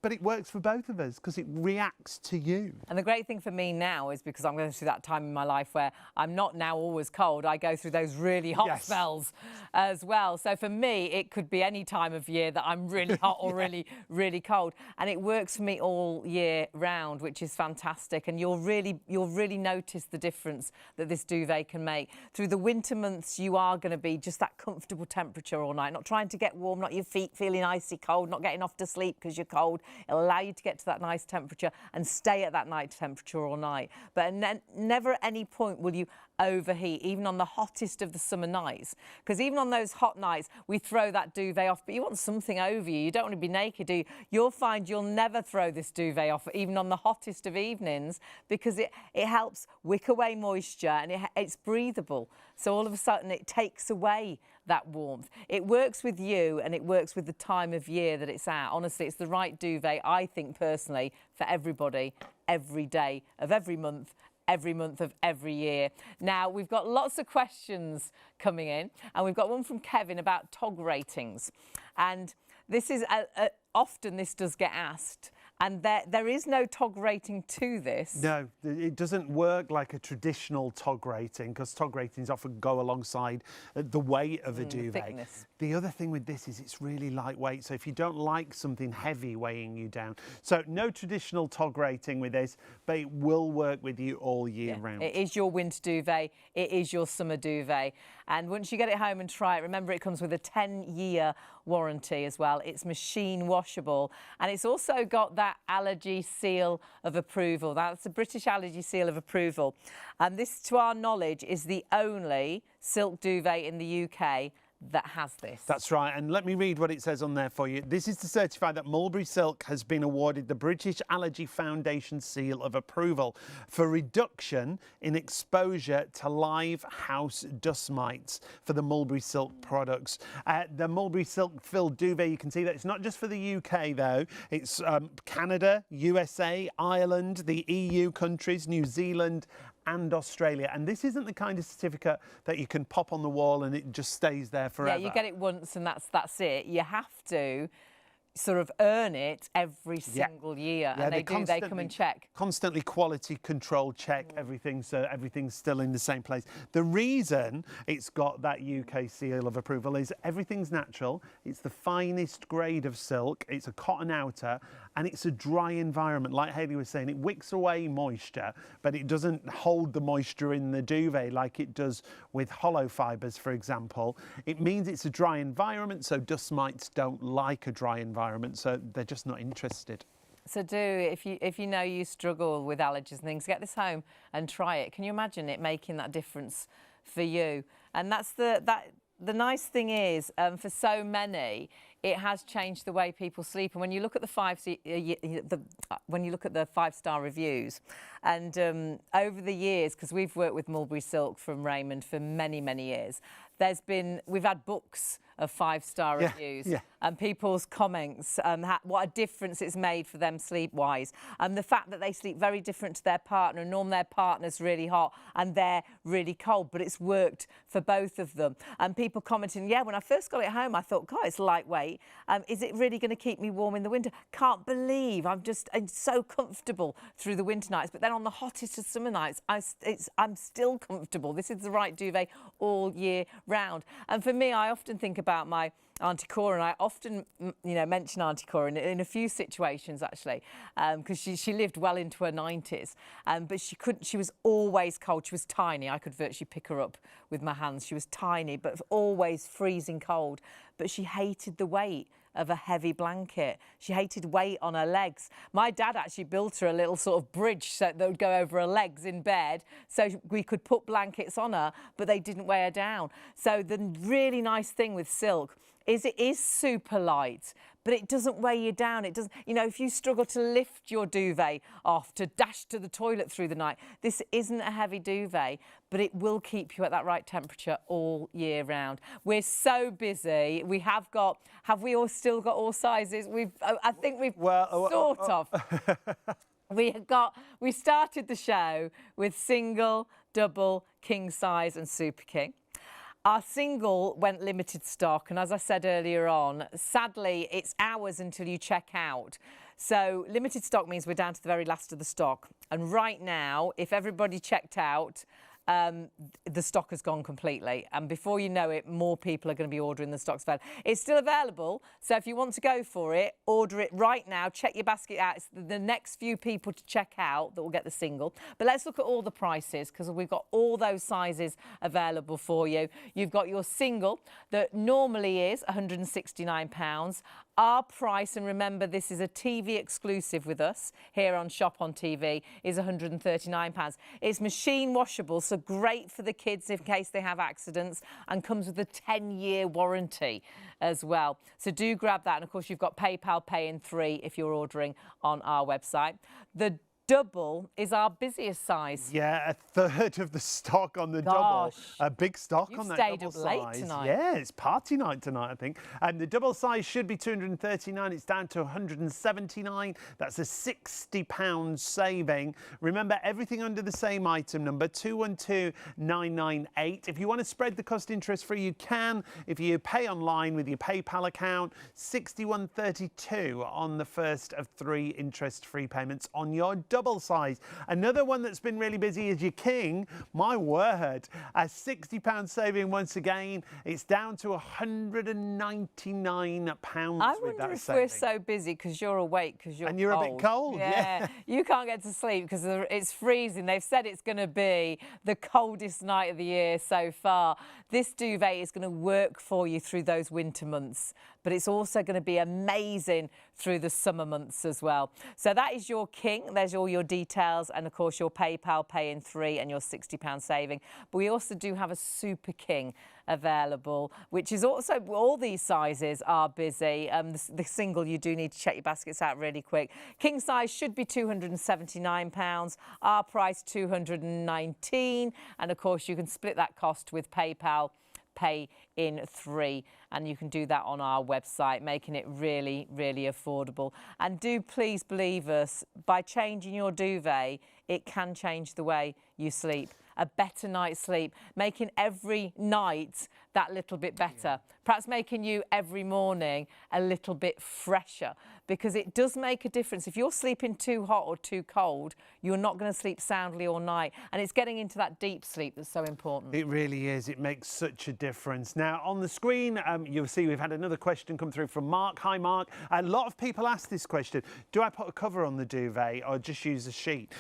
But it works for both of us because it reacts to you. And the great thing for me now is because I'm going through that time in my life where I'm not now always cold. I go through those really hot spells as well. So for me, it could be any time of year that I'm really hot or really cold. And it works for me all year round, which is fantastic. And you'll really notice the difference that this duvet can make. Through the winter months, you are going to be just that comfortable temperature all night, not trying to get warm, not your feet feeling icy cold, not getting off to sleep because you're cold. It'll allow you to get to that nice temperature and stay at that night temperature all night. But never at any point will you overheat, even on the hottest of the summer nights. Because even on those hot nights, we throw that duvet off, but you want something over you. You don't want to be naked, do you? You'll find you'll never throw this duvet off, even on the hottest of evenings, because it helps wick away moisture and it's breathable. So all of a sudden it takes away that warmth. It works with you and it works with the time of year that it's at. Honestly, it's the right duvet, I think personally, for everybody, every day of every month of every year. Now, we've got lots of questions coming in, and we've got one from Kevin about TOG ratings. And this is, often this does get asked, and there is no TOG rating to this. No, it doesn't work like a traditional TOG rating, because TOG ratings often go alongside the weight of a duvet. Thickness. The other thing with this is it's really lightweight, so if you don't like something heavy weighing you down. So no traditional TOG rating with this, but it will work with you all year round. It is your winter duvet, it is your summer duvet. And once you get it home and try it, remember it comes with a 10-year warranty as well. It's machine washable, and it's also got that allergy seal of approval. That's the British Allergy Seal of Approval. And this, to our knowledge, is the only silk duvet in the UK that has this. That's right, and let me read what it says on there for you. This is to certify that Mulberry Silk has been awarded the British Allergy Foundation Seal of Approval for reduction in exposure to live house dust mites for the Mulberry Silk products. The Mulberry Silk filled duvet, you can see that it's not just for the UK though, it's Canada, USA, Ireland, the EU countries, New Zealand and Australia. And this isn't the kind of certificate that you can pop on the wall and it just stays there forever. Yeah, you get it once and that's it. You have to sort of earn it every single year, and they come and check. Constantly quality control check everything, so everything's still in the same place. The reason it's got that UK seal of approval is everything's natural, it's the finest grade of silk, it's a cotton outer, and it's a dry environment. Like Hayley was saying, it wicks away moisture, but it doesn't hold the moisture in the duvet like it does with hollow fibres, for example. It means it's a dry environment, so dust mites don't like a dry environment, so they're just not interested. So if you know you struggle with allergies and things, get this home and try it. Can you imagine it making that difference for you? And that's the nice thing is, for so many, it has changed the way people sleep. And when you look at the five-star reviews, and over the years, because we've worked with Mulberry Silk from Raymond for many, many years, we've had books of five-star reviews and people's comments, what a difference it's made for them sleep-wise. And the fact that they sleep very different to their partner, and normally their partner's really hot and they're really cold, but it's worked for both of them. And people commenting, yeah, when I first got it home, I thought, God, it's lightweight. Is it really going to keep me warm in the winter? Can't believe I'm so comfortable through the winter nights. But then on the hottest of summer nights, I'm still comfortable. This is the right duvet all year round. And for me, I often think about my Auntie Cora, and I often, mention Auntie Cora in a few situations actually, because she lived well into her 90s, but she was always cold. She was tiny. I could virtually pick her up with my hands. She was tiny, but always freezing cold. But she hated the weight of a heavy blanket. She hated weight on her legs. My dad actually built her a little sort of bridge that would go over her legs in bed, so we could put blankets on her, but they didn't weigh her down. So the really nice thing with silk is it is super light, but it doesn't weigh you down. It doesn't, if you struggle to lift your duvet off to dash to the toilet through the night, this isn't a heavy duvet, but it will keep you at that right temperature all year round. We're so busy. Have we all still got all sizes? I think we've sort of. We started the show with single, double, king size and super king. Our single went limited stock, and as I said earlier on, sadly, it's hours until you check out. So limited stock means we're down to the very last of the stock. And right now, if everybody checked out, the stock has gone completely, and before you know it, more people are going to be ordering the stocks. It's still available, so if you want to go for it, order it right now. Check your basket out. It's the next few people to check out that will get the single. But let's look at all the prices, because we've got all those sizes available for you. You've got your single that normally is £169. Our price, and remember this is a TV exclusive with us here on Shop on TV, is £139. It's machine washable, so great for the kids in case they have accidents, and comes with a 10-year warranty as well. So do grab that, and of course you've got PayPal Pay in 3 if you're ordering on our website. The double is our busiest size. Yeah, a third of the stock on the double. A big stock on that double size. You've stayed up late tonight. Yeah, it's party night tonight, I think. And the double size should be £239. It's down to £179. That's a £60 saving. Remember, everything under the same item number, 212998. If you want to spread the cost interest free, you can. If you pay online with your PayPal account, 6132 on the first of 3 interest-free payments on your double size. Another one that's been really busy is your king. My word, a £60 saving once again. It's down to £199 I wonder if we're so busy because you're awake, because you're and you're cold. a bit cold. Yeah. You can't get to sleep because it's freezing. They've said it's going to be the coldest night of the year so far. This duvet is going to work for you through those winter months, but it's also going to be amazing through the summer months as well. So that is your king. There's all your details, and of course your PayPal Pay in 3 and your £60 saving. But we also do have a super king available, which is also, all these sizes are busy. The single, you do need to check your baskets out really quick. King size should be £279. Our price £219, and of course you can split that cost with PayPal Pay in 3, and you can do that on our website, making it really, really affordable. And do please believe us, by changing your duvet, it can change the way you sleep. A better night's sleep, making every night that little bit better. Perhaps making you every morning a little bit fresher, because it does make a difference. If you're sleeping too hot or too cold, you're not going to sleep soundly all night. And it's getting into that deep sleep that's so important. It really is. It makes such a difference. Now, on the screen, you'll see we've had another question come through from Mark. Hi, Mark. A lot of people ask this question. Do I put a cover on the duvet or just use a sheet?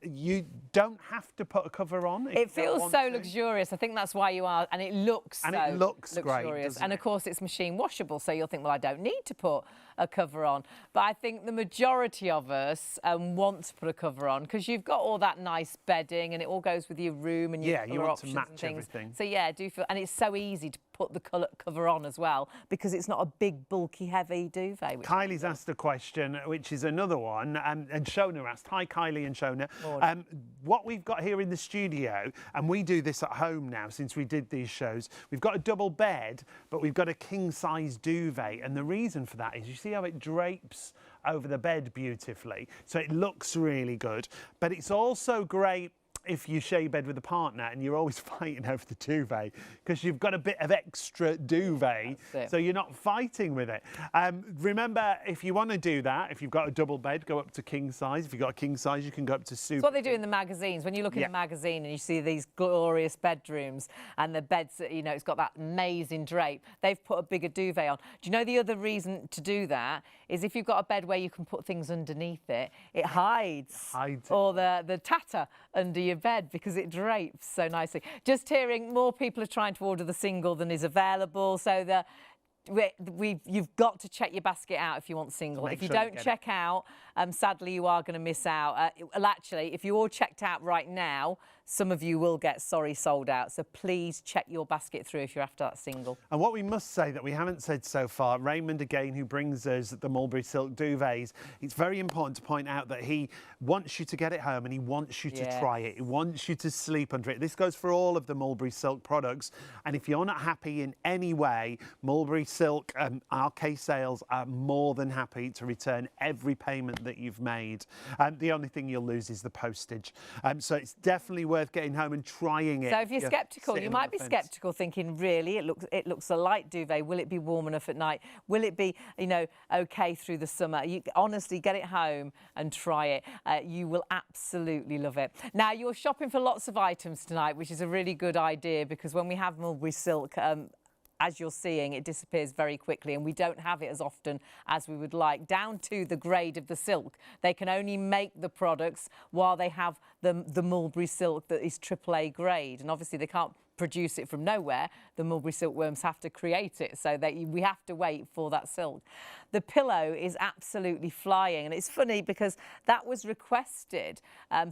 You don't have to put a cover on. It feels so luxurious. I think that's why you are. And it looks so luxurious. Great, and of course, it's machine washable. So you'll think, well, I don't need to put a cover on. But I think the majority of us want to put a cover on, because you've got all that nice bedding and it all goes with your room and your you want options to match and things. everything. So yeah, do feel, and it's so easy to put the cover on as well, because it's not a big, bulky, heavy duvet. Kylie's asked a question, which is another one, and Shona asked. Hi, Kylie and Shona. What we've got here in the studio, and we do this at home now since we did these shows, we've got a double bed, but we've got a king-size duvet, and the reason for that is, you see how it drapes over the bed beautifully, so it looks really good, but it's also great if you share your bed with a partner and you're always fighting over the duvet because you've got a bit of extra duvet, so you're not fighting with it. Remember, if you want to do that, if you've got a double bed, go up to king size. If you've got a king size, you can go up to super. It's what they do in the magazines. When you look in the magazine and you see these glorious bedrooms and the beds, you know, it's got that amazing drape, they've put a bigger duvet on. Do you know the other reason to do that is if you've got a bed where you can put things underneath it, it hides all the tatter under your bed because it drapes so nicely. Just hearing more people are trying to order the single than is available, so you've got to check your basket out if you want single. If you don't check out, sadly you are going to miss out. Well, actually, if you all checked out right now, some of you will get sorry sold out. So please check your basket through if you're after that single. And what we must say that we haven't said so far, Raymond again, who brings us the mulberry silk duvets, it's very important to point out that he wants you to get it home and he wants you to try it. He wants you to sleep under it. This goes for all of the mulberry silk products. And if you're not happy in any way, mulberry silk RK Sales are more than happy to return every payment that you've made. The only thing you'll lose is the postage. So it's definitely worth getting home and trying it. So if you're sceptical, you might be sceptical, thinking, really, it looks a light duvet. Will it be warm enough at night? Will it be, you know, okay through the summer? You honestly get it home and try it. You will absolutely love it. Now, you're shopping for lots of items tonight, which is a really good idea because when we have mulberry silk, as you're seeing, it disappears very quickly and we don't have it as often as we would like, down to the grade of the silk. They can only make the products while they have the mulberry silk that is AAA grade. And obviously they can't produce it from nowhere. The mulberry silkworms have to create it, so that we have to wait for that silk. The pillow is absolutely flying, and it's funny because that was requested.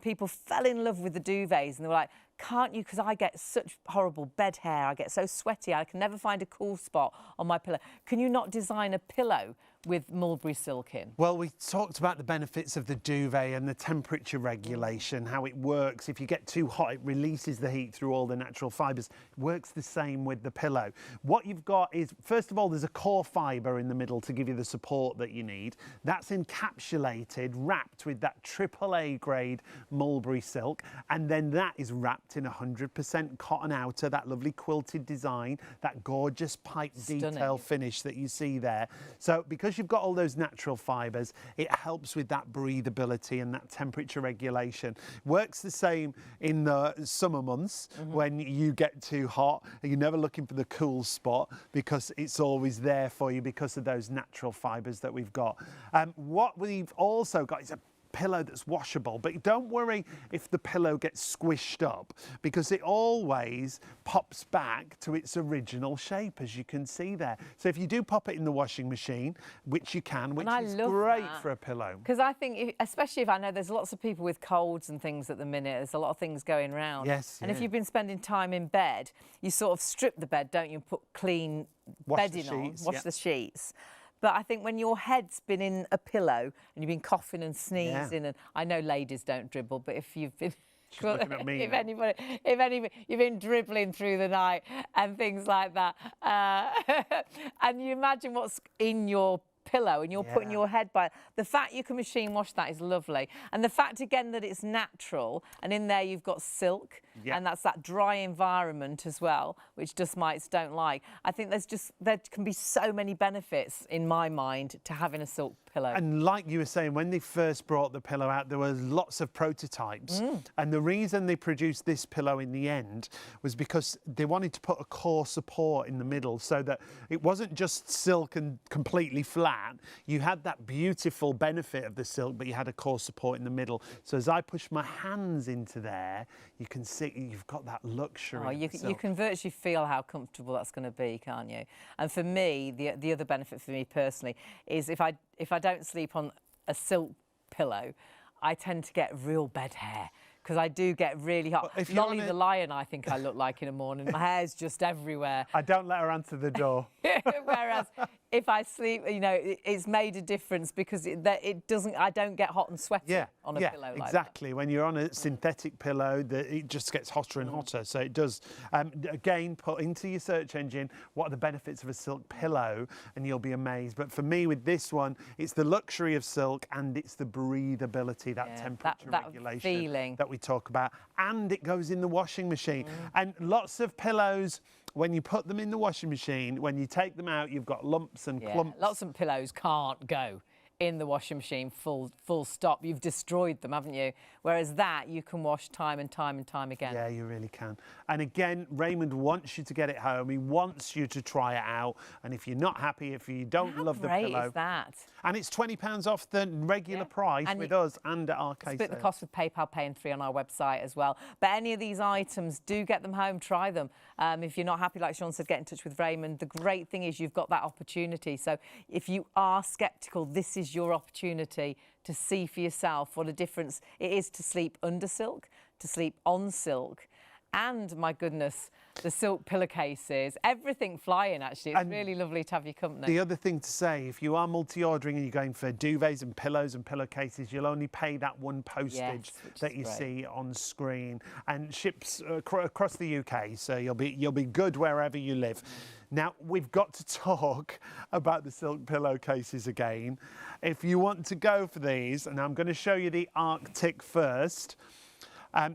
People fell in love with the duvets and they were like, can't you, because I get such horrible bed hair, I get so sweaty, I can never find a cool spot on my pillow. Can you not design a pillow with mulberry silk in? Well, we talked about the benefits of the duvet and the temperature regulation, how it works. If you get too hot, it releases the heat through all the natural fibres. It works the same with the pillow. What you've got is, first of all, there's a core fibre in the middle to give you the support that you need. That's encapsulated, wrapped with that AAA grade mulberry silk, and then that is wrapped in 100% cotton outer, that lovely quilted design, that gorgeous pipe detail finish that you see there. So because you've got all those natural fibres, it helps with that breathability and that temperature regulation. Works the same in the summer months when you get too hot and you're never looking for the cool spot because it's always there for you because of those natural fibres that we've got. What we've also got is a pillow that's washable, but don't worry if the pillow gets squished up because it always pops back to its original shape, as you can see there. So if you do pop it in the washing machine, which you can, which is great for a pillow. Because I think, especially if I know there's lots of people with colds and things at the minute, there's a lot of things going around. Yes. And if you've been spending time in bed, you sort of strip the bed, don't you, and put clean bedding on, wash the sheets. But I think when your head's been in a pillow and you've been coughing and sneezing, and I know ladies don't dribble, but if you've been... She's looking at me. If anybody, you've been dribbling through the night and things like that, and you imagine what's in your pillow and you're putting your head by the fact you can machine wash that is lovely, and the fact again that it's natural and in there you've got silk and that's that dry environment as well, which dust mites don't like. I think there can be so many benefits in my mind to having a silk pillow. And like you were saying, when they first brought the pillow out, there were lots of prototypes. And the reason they produced this pillow in the end was because they wanted to put a core support in the middle so that it wasn't just silk and completely flat. You had that beautiful benefit of the silk, but you had a core support in the middle. So as I push my hands into there, you can see you've got that luxury. Oh, you can virtually feel how comfortable that's going to be, can't you? And for me, the other benefit for me personally is if I don't sleep on a silk pillow, I tend to get real bed hair because I do get really hot. Lolly the lion, I think I look like in the morning. My hair's just everywhere. I don't let her answer the door. Whereas if I sleep, you know, it's made a difference because it doesn't. I don't get hot and sweaty on a pillow like exactly. When you're on a synthetic pillow, it just gets hotter and hotter. So it does. Again, put into your search engine what are the benefits of a silk pillow, and you'll be amazed. But for me, with this one, it's the luxury of silk and it's the breathability, that temperature regulation feeling that we talk about, and it goes in the washing machine. And lots of pillows, when you put them in the washing machine, when you take them out, you've got lumps and clumps. Lots of pillows can't go in the washing machine full stop. You've destroyed them, haven't you? Whereas that you can wash time and time and time again. Yeah, you really can. And again, Raymond wants you to get it home. He wants you to try it out. And if you're not happy, if you don't love the pillow, how great is that? And it's £20 off the regular price with us and at our case. Split the cost with PayPal Pay and 3 on our website as well. But any of these items, do get them home, try them. If you're not happy, like Sean said, get in touch with Raymond. The great thing is you've got that opportunity. So if you are sceptical, this is your opportunity to see for yourself what a difference it is to sleep under silk, to sleep on silk, and my goodness, the silk pillowcases, everything flying actually. It's really lovely to have your company. The other thing to say, if you are multi-ordering and you're going for duvets and pillows and pillowcases, you'll only pay that one postage that you see on screen, and ships across the UK, so you'll be good wherever you live. Now, we've got to talk about the silk pillowcases again. If you want to go for these, and I'm going to show you the Arctic first.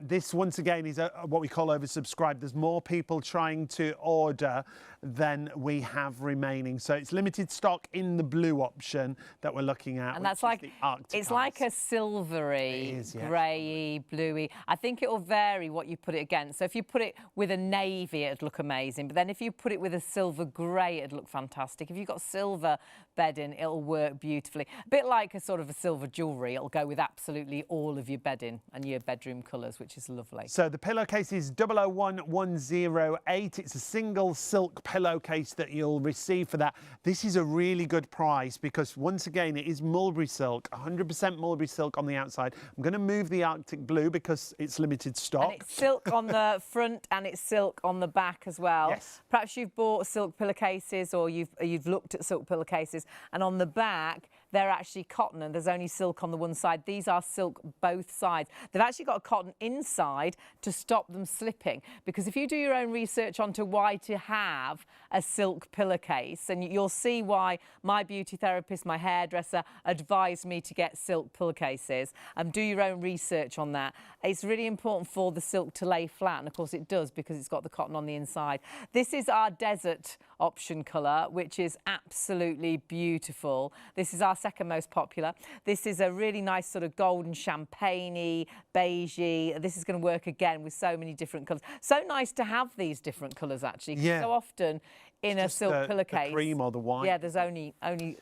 This, once again, is what we call oversubscribed. There's more people trying to order than we have remaining. So it's limited stock in the blue option that we're looking at. And that's like, it's like a silvery, grey, bluey. I think it will vary what you put it against. So if you put it with a navy, it'd look amazing. But then if you put it with a silver grey, it'd look fantastic. If you've got silver bedding, it'll work beautifully. A bit like a sort of a silver jewellery. It'll go with absolutely all of your bedding and your bedroom colours, which is lovely. So the pillowcase is 001108. It's a single silk pillowcase that you'll receive for that. This is a really good price because, once again, it is mulberry silk, 100% mulberry silk on the outside. I'm going to move the Arctic blue because it's limited stock. And it's silk on the front and it's silk on the back as well. Yes. Perhaps you've bought silk pillowcases or you've looked at silk pillowcases, and on the back they're actually cotton and there's only silk on the one side. These are silk both sides. They've actually got a cotton inside to stop them slipping, because if you do your own research onto why to have a silk pillowcase, and you'll see why my beauty therapist, my hairdresser advised me to get silk pillowcases, and do your own research on that. It's really important for the silk to lay flat, and of course it does because it's got the cotton on the inside. This is our desert option colour, which is absolutely beautiful. This is our second most popular. This is a really nice sort of golden champagne-y, beigey. This is going to work again with so many different colours. So nice to have these different colours actually. Yeah. So often in a silk pillowcase, the cream or the white. Yeah, there's only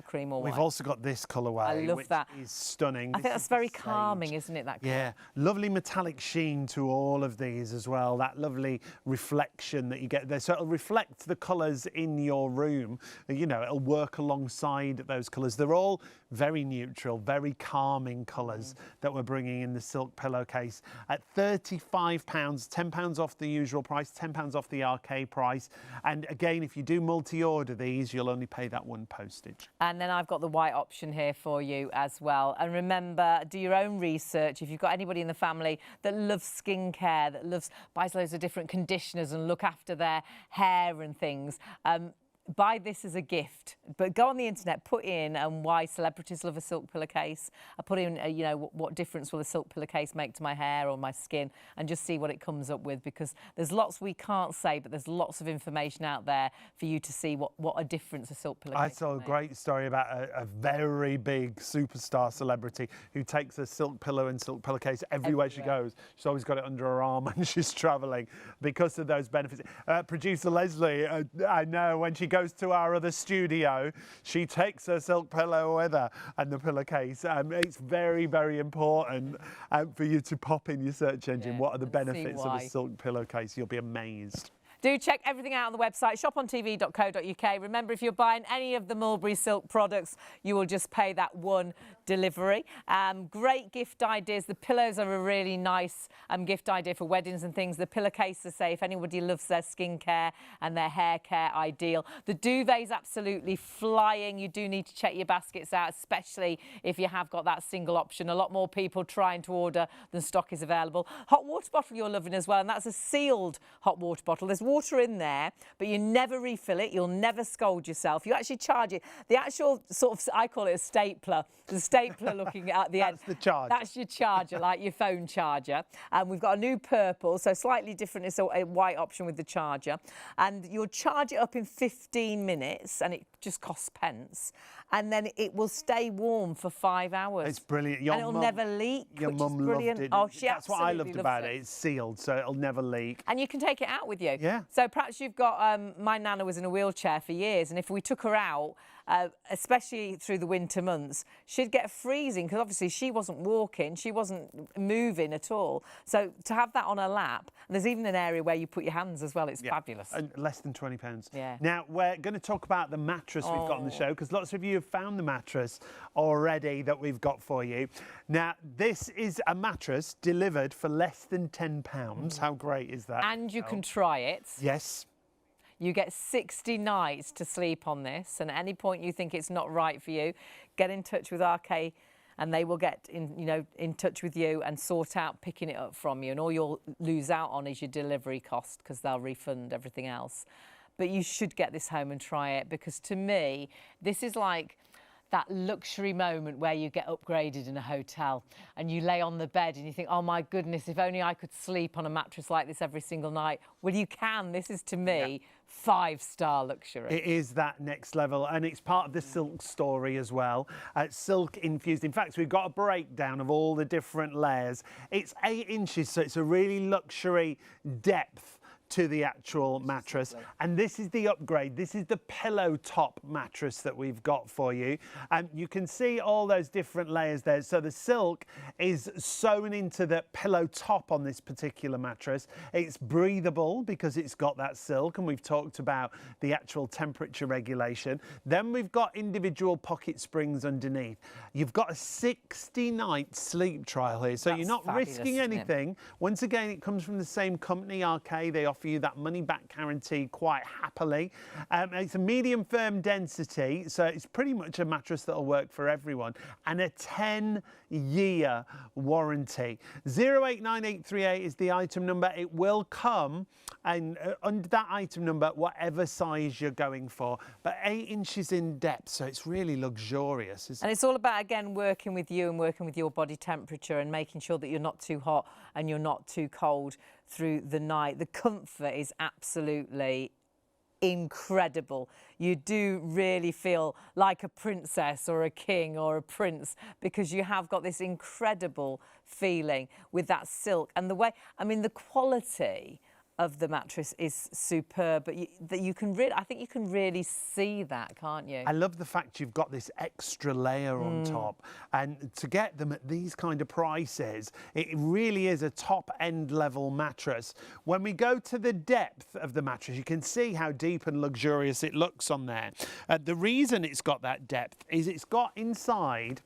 cream or white. We've also got this colourway. I love that. Is stunning. I think that's very calming, isn't it? That colour? Yeah, lovely metallic sheen to all of these as well. That lovely reflection that you get there. So it'll reflect the colours in your room. You know, it'll work alongside those colours. They're all very neutral, very calming colours that we're bringing in the silk pillowcase at £35, £10 off the usual price, £10 off the arcade price. And again, if you do multi-order these, you'll only pay that one postage. And then I've got the white option here for you as well. And remember, do your own research. If you've got anybody in the family that loves skincare, that buys loads of different conditioners and look after their hair and things, buy this as a gift. But go on the internet, put in why celebrities love a silk pillowcase. I put in, you know, what difference will a silk pillowcase make to my hair or my skin, and just see what it comes up with, because there's lots we can't say, but there's lots of information out there for you to see what a difference a silk pillowcase makes. I saw a great story about a very big superstar celebrity who takes a silk pillow and silk pillowcase everywhere she goes. She's always got it under her arm when she's travelling because of those benefits. Producer Leslie, I know when she goes to our other studio, she takes her silk pillow with her and the pillowcase. It's very, very important for you to pop in your search engine. What are the benefits of a silk pillowcase? You'll be amazed. Do check everything out on the website, shopontv.co.uk. Remember, if you're buying any of the Mulberry Silk products, you will just pay that one delivery. Great gift ideas. The pillows are a really nice gift idea for weddings and things. The pillowcase is safe. Anybody loves their skincare and their hair care, ideal. The duvet's absolutely flying. You do need to check your baskets out, especially if you have got that single option. A lot more people trying to order than stock is available. Hot water bottle you're loving as well, and that's a sealed hot water bottle. There's water in there, but you never refill it. You'll never scold yourself. You actually charge it. The actual sort of, I call it a stapler. The stapler looking at the end. That's the charger. That's your charger, like your phone charger. And we've got a new purple, so slightly different. It's a white option with the charger. And you'll charge it up in 15 minutes, and it just costs pence. And then it will stay warm for 5 hours. It's brilliant. And it'll never leak, Your which is mum brilliant. loved it. Oh, she That's what I loved absolutely about loves it. It's sealed, so it'll never leak. And you can take it out with you. Yeah. So perhaps you've got, my nana was in a wheelchair for years, and if we took her out, especially through the winter months, she'd get freezing because obviously she wasn't walking, she wasn't moving at all. So to have that on her lap, and there's even an area where you put your hands as well, it's fabulous. And less than £20. Yeah. Now, we're going to talk about the mattress we've got on the show, because lots of you have found the mattress already that we've got for you. Now, this is a mattress delivered for less than £10. How great is that? And you can try it. Yes. You get 60 nights to sleep on this, and at any point you think it's not right for you, get in touch with RK and they will get in touch with you and sort out picking it up from you. And all you'll lose out on is your delivery cost, because they'll refund everything else. But you should get this home and try it, because to me, this is like that luxury moment where you get upgraded in a hotel and you lay on the bed and you think, oh my goodness, if only I could sleep on a mattress like this every single night. Well, you can. This is, to me, 5-star luxury. It is that next level, and it's part of the silk story as well. Silk infused. In fact, we've got a breakdown of all the different layers. It's 8 inches, so it's a really luxury depth to the actual mattress. And this is the upgrade. This is the pillow top mattress that we've got for you. And you can see all those different layers there. So the silk is sewn into the pillow top on this particular mattress. It's breathable because it's got that silk, and we've talked about the actual temperature regulation. Then we've got individual pocket springs underneath. You've got a 60-night sleep trial here, so you're not risking anything. Once again, it comes from the same company, RK. They offer you that money-back guarantee quite happily. It's a medium firm density, so it's pretty much a mattress that'll work for everyone, and a 10-year warranty. 089838 is the item number. It will come, and under that item number, whatever size you're going for, but 8 inches in depth, so it's really luxurious, isn't it? And it's all about, again, working with you and working with your body temperature and making sure that you're not too hot and you're not too cold through the night. The comfort is absolutely incredible. You do really feel like a princess or a king or a prince, because you have got this incredible feeling with that silk. And the way, I mean, the quality of the mattress is superb, but you can really, I think you can really see that, can't you? I love the fact you've got this extra layer on top, and to get them at these kind of prices, it really is a top-end level mattress. When we go to the depth of the mattress, you can see how deep and luxurious it looks on there. The reason it's got that depth is it's got inside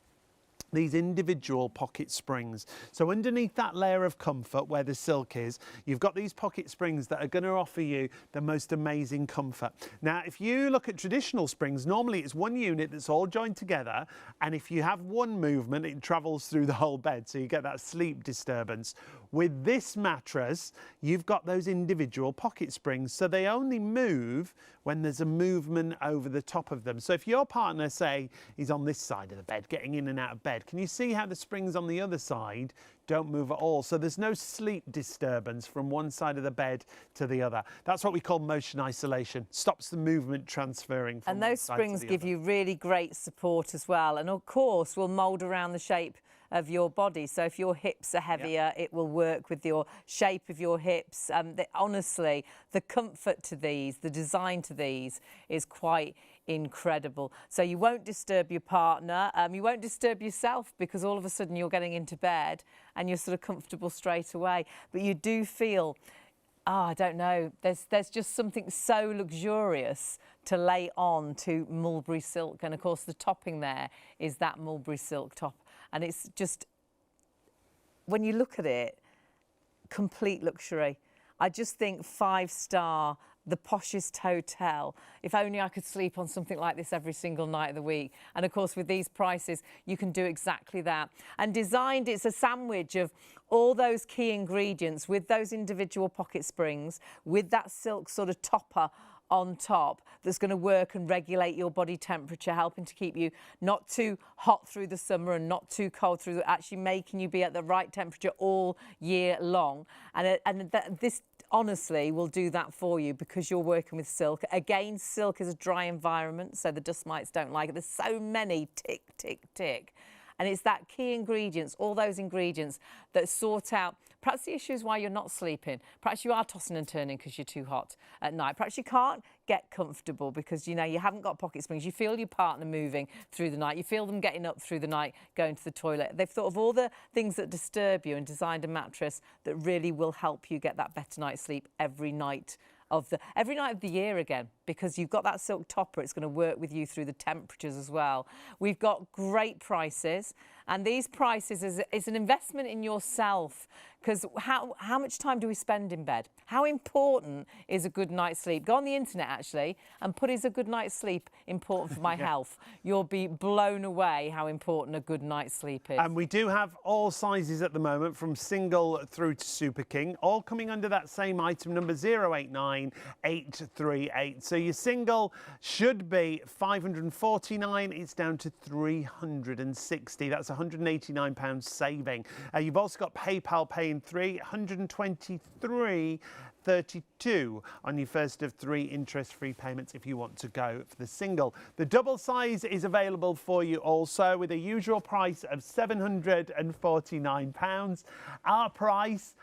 these individual pocket springs. So underneath that layer of comfort where the silk is, you've got these pocket springs that are going to offer you the most amazing comfort. Now, if you look at traditional springs, normally it's one unit that's all joined together, and if you have one movement, it travels through the whole bed, so you get that sleep disturbance. With this mattress, you've got those individual pocket springs, so they only move when there's a movement over the top of them. So if your partner, say, is on this side of the bed, getting in and out of bed, can you see how the springs on the other side don't move at all? So there's no sleep disturbance from one side of the bed to the other. That's what we call motion isolation. Stops the movement transferring from one side to the other. And those springs give you really great support as well. And of course, will mould around the shape of your body. So if your hips are heavier, it will work with your shape of your hips. Honestly, the comfort to these, the design to these is quite incredible. So you won't disturb your partner, you won't disturb yourself, because all of a sudden you're getting into bed and you're sort of comfortable straight away. But you do feel I don't know. There's just something so luxurious to lay on to mulberry silk, and of course the topping there is that mulberry silk top, and it's just, when you look at it, complete luxury. I just think 5-star, the poshest hotel. If only I could sleep on something like this every single night of the week. And of course, with these prices, you can do exactly that. And designed, it's a sandwich of all those key ingredients with those individual pocket springs, with that silk sort of topper on top that's going to work and regulate your body temperature, helping to keep you not too hot through the summer and not too cold through actually making you be at the right temperature all year long. And this honestly will do that for you because you're working with silk. Again, silk is a dry environment, so the dust mites don't like it. There's so many tick, tick, tick. And it's that key ingredients, all those ingredients that sort out perhaps the issues why you're not sleeping. Perhaps you are tossing and turning because you're too hot at night. Perhaps you can't get comfortable because, you know, you haven't got pocket springs. You feel your partner moving through the night. You feel them getting up through the night, going to the toilet. They've thought of all the things that disturb you and designed a mattress that really will help you get that better night's sleep every night of the year again, because you've got that silk topper. It's going to work with you through the temperatures as well. We've got great prices, and these prices is an investment in yourself, because how much time do we spend in bed? How important is a good night's sleep? Go on the internet actually and put, is a good night's sleep important for my health? You'll be blown away how important a good night's sleep is. And we do have all sizes at the moment, from single through to Super King, all coming under that same item number 089838. So your single should be £549, it's down to £360. That's £189 saving. You've also got PayPal paying £323.32 on your first of 3 interest-free payments if you want to go for the single. The double size is available for you also with a usual price of £749. Our price,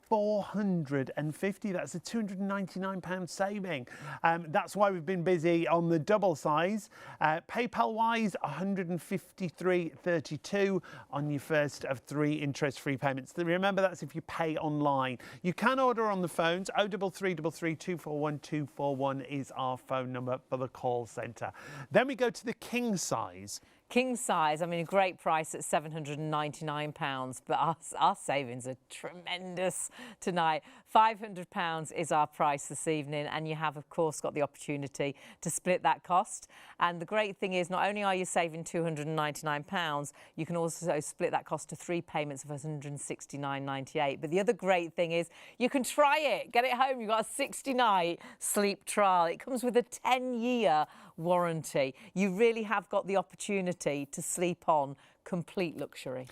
£450. That's a £299 saving. That's why we've been busy on the double size. PayPal wise, £153.32 on your first of 3 interest-free payments. Remember, that's if you pay online. You can order on the phones. 0333 241 241 is our phone number for the call centre. Then we go to the king size. King size, I mean, a great price at £799, but our savings are tremendous tonight. £500 is our price this evening, and you have, of course, got the opportunity to split that cost. And the great thing is, not only are you saving £299, you can also split that cost to 3 payments of £169.98. But the other great thing is you can try it, get it home. You've got a 60-night sleep trial. It comes with a 10-year warranty. You really have got the opportunity to sleep on complete luxury.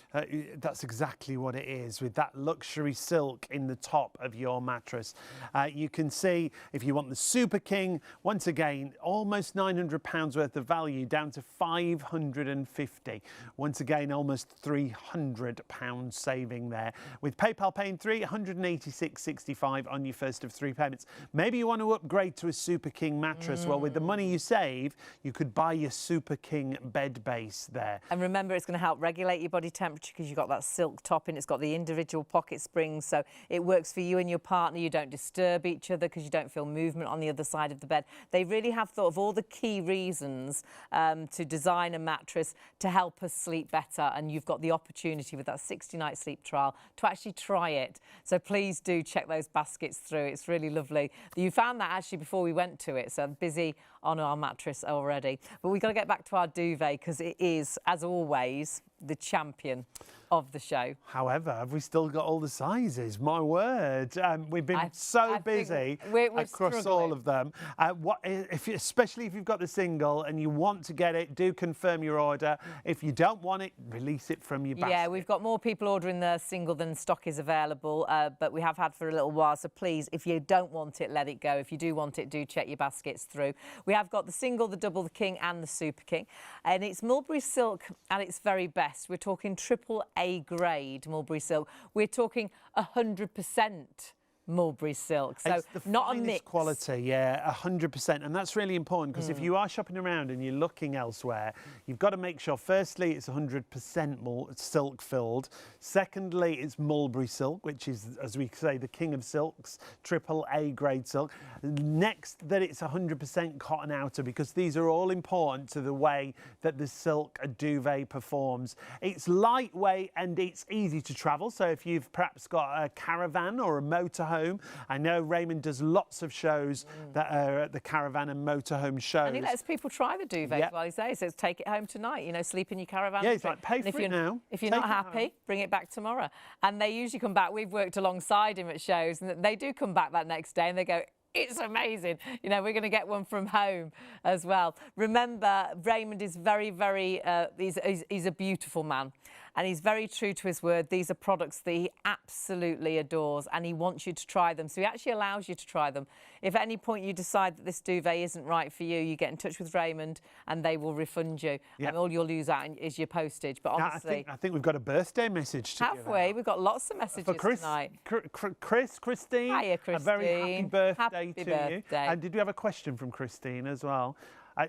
That's exactly what it is, with that luxury silk in the top of your mattress. You can see, if you want the Super King, once again, almost £900 worth of value, down to £550. Once again, almost £300 saving there. With PayPal paying £386.65 on your first of 3 payments. Maybe you want to upgrade to a Super King mattress. Well, with the money you save, you could buy your Super King bed base there. And remember, it's going to help regulate your body temperature because you've got that silk topping. It's got the individual pocket springs, so it works for you and your partner. You don't disturb each other because you don't feel movement on the other side of the bed. They really have thought of all the key reasons to design a mattress to help us sleep better, and you've got the opportunity with that 60-night sleep trial to actually try it. So please do check those baskets through. It's really lovely. You found that actually before we went to it, so I'm busy on our mattress already. But we've got to get back to our duvet because it is, as always, the champion of the show. However, have we still got all the sizes? My word, we've been so busy across struggling. all of them. Especially if you've got the single and you want to get it, do confirm your order. If you don't want it, release it from your basket. Yeah, we've got more people ordering the single than stock is available, but we have had for a little while. So please, if you don't want it, let it go. If you do want it, do check your baskets through. We have got the single, the double, the king and the Super King. And it's mulberry silk at its very best. We're talking triple A grade mulberry silk. We're talking 100% mulberry silk. So it's the not a finest mix. quality, yeah, 100%. And that's really important because if you are shopping around and you're looking elsewhere, you've got to make sure, firstly, it's 100% silk filled. Secondly, it's mulberry silk, which is, as we say, the king of silks, AAA grade silk. Next, that it's 100% cotton outer, because these are all important to the way that the silk duvet performs. It's lightweight and it's easy to travel. So if you've perhaps got a caravan or a motorhome, I know Raymond does lots of shows that are at the caravan and motorhome shows. And he lets people try the duvet while he's there. He says, take it home tonight, you know, sleep in your caravan. Yeah, it's like, pay for it now. If you're not happy, bring it back tomorrow. And they usually come back. We've worked alongside him at shows, and they do come back that next day and they go, it's amazing. You know, we're going to get one from home as well. Remember, Raymond is very, very, he's a beautiful man. And he's very true to his word. These are products that he absolutely adores and he wants you to try them. So he actually allows you to try them. If at any point you decide that this duvet isn't right for you, you get in touch with Raymond and they will refund you. Yep. And all you'll lose out is your postage. But honestly... I think we've got a birthday message to give Have we? out. We've got lots of messages tonight. Christine. Hiya, Christine. A very happy birthday to birthday. you. And did we have a question from Christine as well?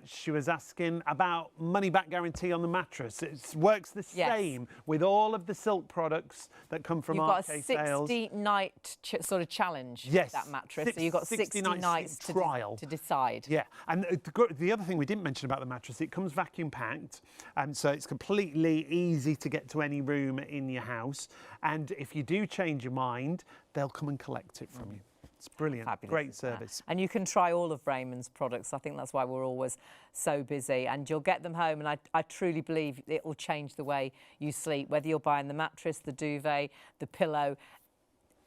She was asking about money-back guarantee on the mattress. It works the same with all of the silk products that come from RK Sales. You've got a 60-night sort of challenge with that mattress. So you've got 60 nights to decide. Yeah, and the other thing we didn't mention about the mattress, it comes vacuum packed, and so it's completely easy to get to any room in your house. And if you do change your mind, they'll come and collect it from you. It's brilliant. Fabulous, great service. And you can try all of Raymond's products. I think that's why we're always so busy. And you'll get them home, and I truly believe it will change the way you sleep, whether you're buying the mattress, the duvet, the pillow.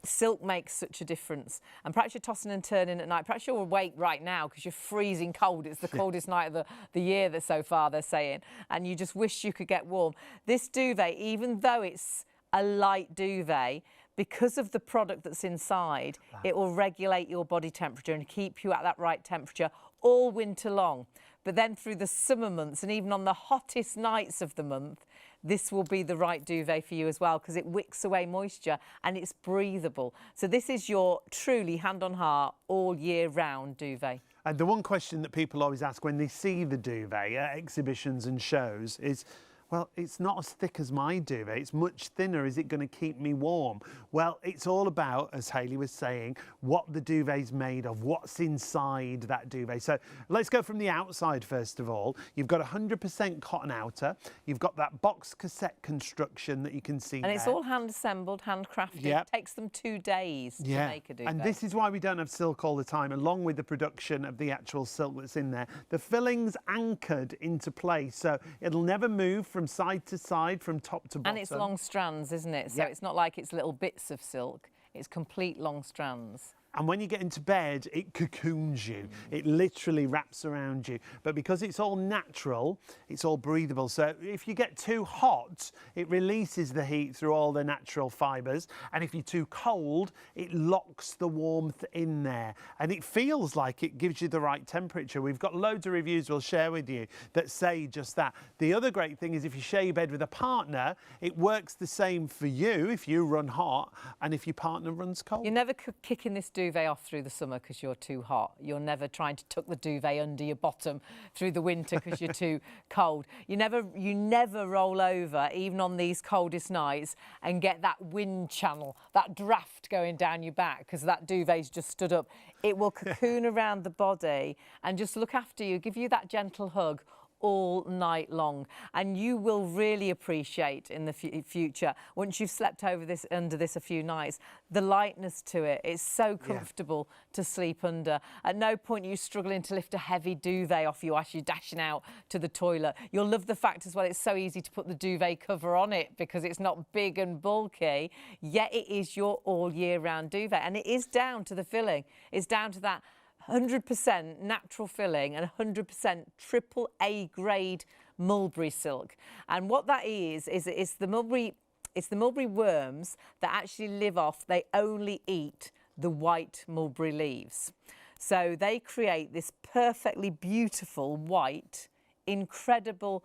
Silk makes such a difference. And perhaps you're tossing and turning at night. Perhaps you're awake right now because you're freezing cold. It's the coldest night of the year that so far, they're saying. And you just wish you could get warm. This duvet, even though it's a light duvet, because of the product that's inside, it will regulate your body temperature and keep you at that right temperature all winter long. But then through the summer months and even on the hottest nights of the month, this will be the right duvet for you as well, because it wicks away moisture and it's breathable. So this is your truly hand on heart all year round duvet. And the one question that people always ask when they see the duvet at exhibitions and shows is, well, it's not as thick as my duvet, it's much thinner. Is it going to keep me warm? Well, it's all about, as Hayley was saying, what the duvet's made of, what's inside that duvet. So let's go from the outside first of all. You've got 100% cotton outer. You've got that box cassette construction that you can see And it's all hand-assembled, handcrafted. It takes them 2 days to make a duvet. And this is why we don't have silk all the time, along with the production of the actual silk that's in there. The filling's anchored into place, so it'll never move from side to side, from top to bottom. And it's long strands, isn't it? So it's not like it's little bits of silk. It's complete long strands. And when you get into bed, it cocoons you. It literally wraps around you. But because it's all natural, it's all breathable. So if you get too hot, it releases the heat through all the natural fibres. And if you're too cold, it locks the warmth in there. And it feels like it gives you the right temperature. We've got loads of reviews we'll share with you that say just that. The other great thing is if you share your bed with a partner, it works the same for you if you run hot and if your partner runs cold. You're never kicking this duvet off through the summer because you're too hot. You're never trying to tuck the duvet under your bottom through the winter because you're too cold. You never roll over, even on these coldest nights, and get that wind channel, that draft going down your back because that duvet's just stood up. It will cocoon around the body and just look after you, give you that gentle hug all night long, and you will really appreciate in the future, once you've slept under this a few nights, the lightness to it. It's so comfortable to sleep under. At no point are you struggling to lift a heavy duvet off you as you're dashing out to the toilet. You'll love the fact as well it's so easy to put the duvet cover on it because it's not big and bulky, yet it is your all year round duvet, and it is down to the filling. It's down to that 100% natural filling and 100% AAA grade mulberry silk. And what that is it's the mulberry worms that actually live off, they only eat the white mulberry leaves. So they create this perfectly beautiful white, incredible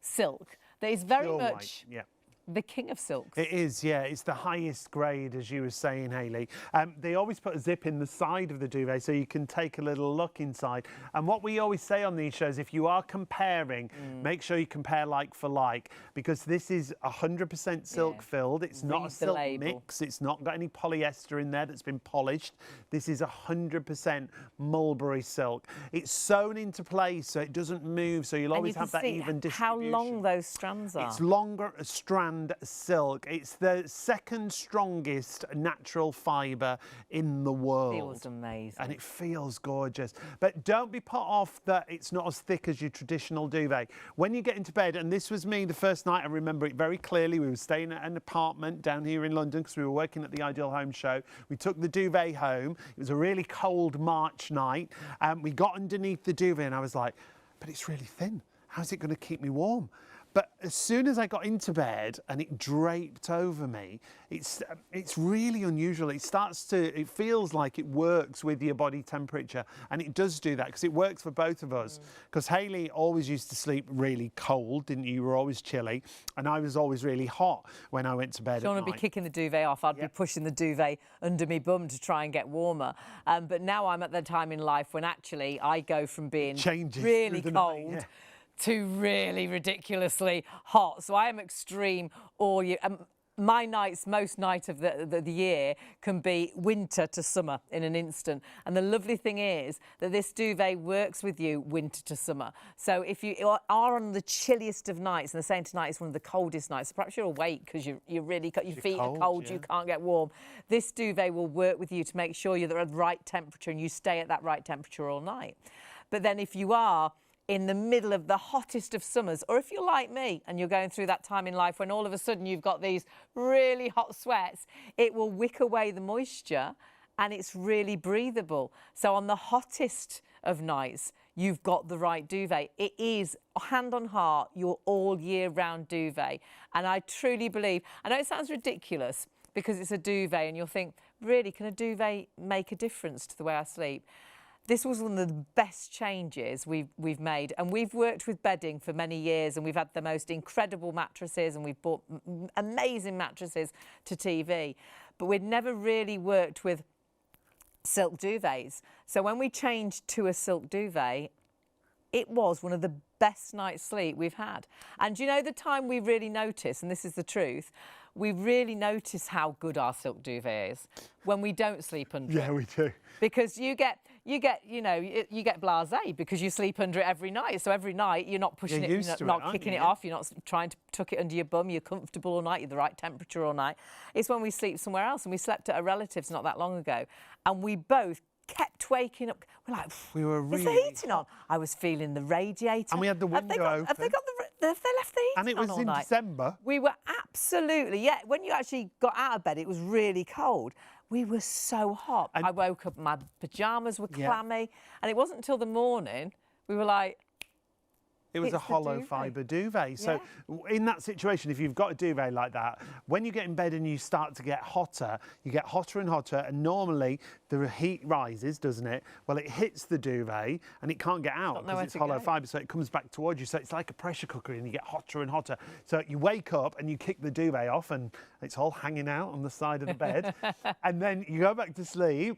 silk that is very much the king of silks. It is, yeah. It's the highest grade, as you were saying, Hayley. They always put a zip in the side of the duvet so you can take a little look inside. And what we always say on these shows, if you are comparing, make sure you compare like for like, because this is 100% silk filled. It's not a silk mix. It's not got any polyester in there that's been polished. This is 100% mulberry silk. It's sewn into place so it doesn't move, so you'll always have that even distribution. How long those strands are. It's longer strand silk. It's the second strongest natural fibre in the world. It feels amazing. And it feels gorgeous. But don't be put off that it's not as thick as your traditional duvet. When you get into bed, and this was me the first night, I remember it very clearly. We were staying at an apartment down here in London because we were working at the Ideal Home show. We took the duvet home. It was a really cold March night. We got underneath the duvet and I was like, but it's really thin. How's it going to keep me warm? But as soon as I got into bed and it draped over me, it's really unusual. It feels like it works with your body temperature, and it does do that because it works for both of us. Because Hayley always used to sleep really cold, didn't you? You were always chilly, and I was always really hot when I went to bed. Don't want to be kicking the duvet off. I'd be pushing the duvet under my bum to try and get warmer. But now I'm at the time in life when actually I go from being really cold to really ridiculously hot. So I am extreme all year. My nights, most night of the year, can be winter to summer in an instant. And the lovely thing is that this duvet works with you winter to summer. So if you are on the chilliest of nights, and they're saying tonight is one of the coldest nights, so perhaps you're awake because your feet are cold, you can't get warm. This duvet will work with you to make sure you're at the right temperature and you stay at that right temperature all night. But then if you are in the middle of the hottest of summers, or if you're like me and you're going through that time in life when all of a sudden you've got these really hot sweats, it will wick away the moisture and it's really breathable. So on the hottest of nights, you've got the right duvet. It is, hand on heart, your all year round duvet. And I truly believe, I know it sounds ridiculous because it's a duvet and you'll think, really, can a duvet make a difference to the way I sleep? This was one of the best changes we've made, and we've worked with bedding for many years, and we've had the most incredible mattresses, and we've bought amazing mattresses to TV, but we'd never really worked with silk duvets. So when we changed to a silk duvet, it was one of the best night's sleep we've had. And you know the time we really notice, and this is the truth, we really notice how good our silk duvet is when we don't sleep under it. Yeah, we do. Because you get blasé because you sleep under it every night. So every night you're not pushing you're not kicking it off. You're not trying to tuck it under your bum. You're comfortable all night. You're the right temperature all night. It's when we sleep somewhere else, and we slept at a relative's not that long ago, and we both kept waking up. We're like, we were really is the heating on? I was feeling the radiator. And we had the window open. Have they left the heating on? And it was all in night? December. We were absolutely, when you actually got out of bed, it was really cold. We were so hot. I woke up, my pyjamas were clammy, and it wasn't until the morning we were like, it was a hollow fibre duvet. So in that situation, if you've got a duvet like that, when you get in bed and you start to get hotter, you get hotter and hotter, and normally the heat rises, doesn't it? Well, it hits the duvet and it can't get out because it's hollow fibre, so it comes back towards you. So it's like a pressure cooker and you get hotter and hotter. So you wake up and you kick the duvet off and it's all hanging out on the side of the bed. And then you go back to sleep,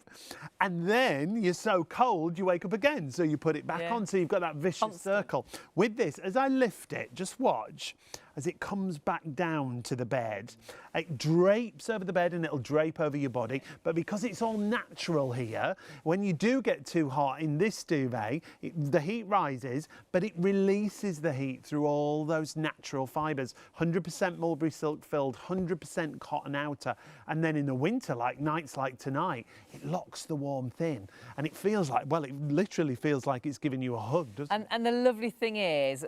and then you're so cold you wake up again. So you put it back on, so you've got that vicious circle. With this, as I lift it, just watch as it comes back down to the bed. It drapes over the bed and it'll drape over your body. But because it's all natural here, when you do get too hot in this duvet, the heat rises, but it releases the heat through all those natural fibres. 100% mulberry silk filled, 100% cotton outer. And then in the winter, like nights like tonight, it locks the warmth in. And it feels like, well, it literally feels like it's giving you a hug, doesn't it? And the lovely thing is,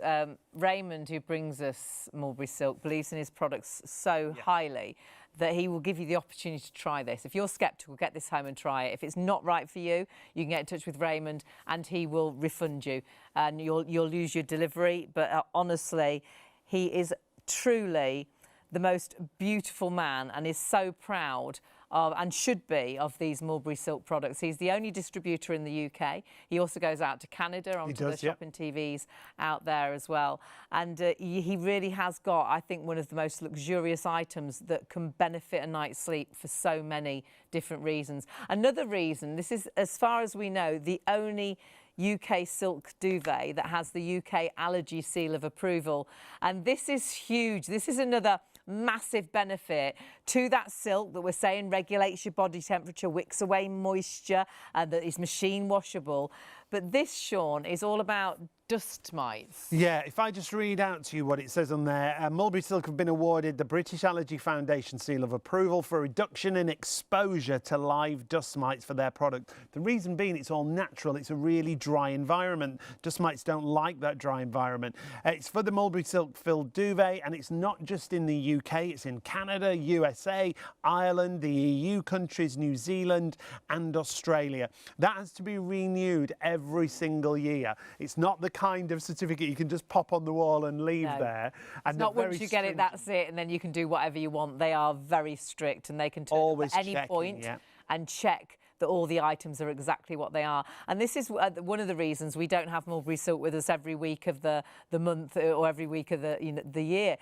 Raymond, who brings us mulberry silk, believes in his products so highly that he will give you the opportunity to try this. If you're sceptical, get this home and try it. If it's not right for you, you can get in touch with Raymond and he will refund you, and you'll lose your delivery. But honestly, he is truly the most beautiful man and is so proud of, and should be, of these Mulberry Silk products. He's the only distributor in the UK. He also goes out to Canada onto the shopping TVs out there as well. And he really has got, I think, one of the most luxurious items that can benefit a night's sleep for so many different reasons. Another reason, this is, as far as we know, the only UK silk duvet that has the UK allergy seal of approval. And this is huge. This is another massive benefit to that silk that we're saying regulates your body temperature, wicks away moisture, that is machine washable. But this, Sean, is all about dust mites. Yeah, if I just read out to you what it says on there. Mulberry Silk have been awarded the British Allergy Foundation seal of approval for reduction in exposure to live dust mites for their product. The reason being, it's all natural. It's a really dry environment. Dust mites don't like that dry environment. It's for the Mulberry Silk filled duvet, and it's not just in the UK. It's in Canada, USA, Ireland, the EU countries, New Zealand and Australia. That has to be renewed every single year. It's not the kind of certificate you can just pop on the wall and leave there. And it's not once you get it, that's it, and then you can do whatever you want. They are very strict, and they can turn up at any point and check that all the items are exactly what they are. And this is one of the reasons we don't have Mulberry Silk with us every week of the month or every week of the year.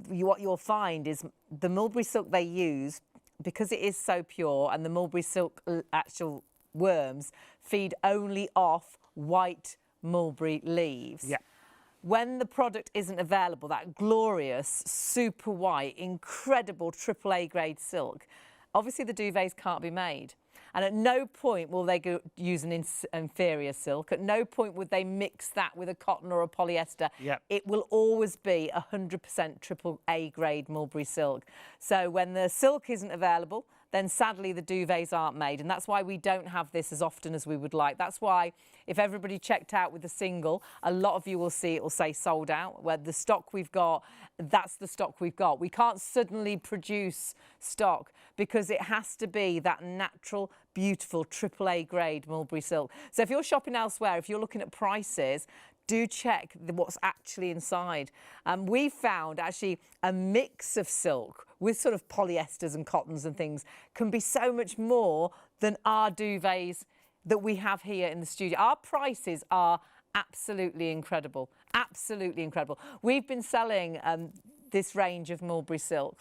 What you'll find is the Mulberry Silk they use, because it is so pure, and the Mulberry Silk actual worms feed only off white mulberry leaves. Yeah. When the product isn't available, that glorious, super white, incredible AAA grade silk, obviously the duvets can't be made. And at no point will they use an inferior silk. At no point would they mix that with a cotton or a polyester. Yep. It will always be 100% AAA grade Mulberry Silk. So when the silk isn't available, then sadly the duvets aren't made. And that's why we don't have this as often as we would like. That's why if everybody checked out with the single, a lot of you will see it will say sold out. Where the stock we've got, that's the stock we've got. We can't suddenly produce stock because it has to be that natural, beautiful AAA grade Mulberry Silk. So if you're shopping elsewhere, if you're looking at prices, do check what's actually inside. We've found actually a mix of silk with sort of polyesters and cottons and things can be so much more than our duvets that we have here in the studio. Our prices are absolutely incredible, absolutely incredible. We've been selling this range of Mulberry Silk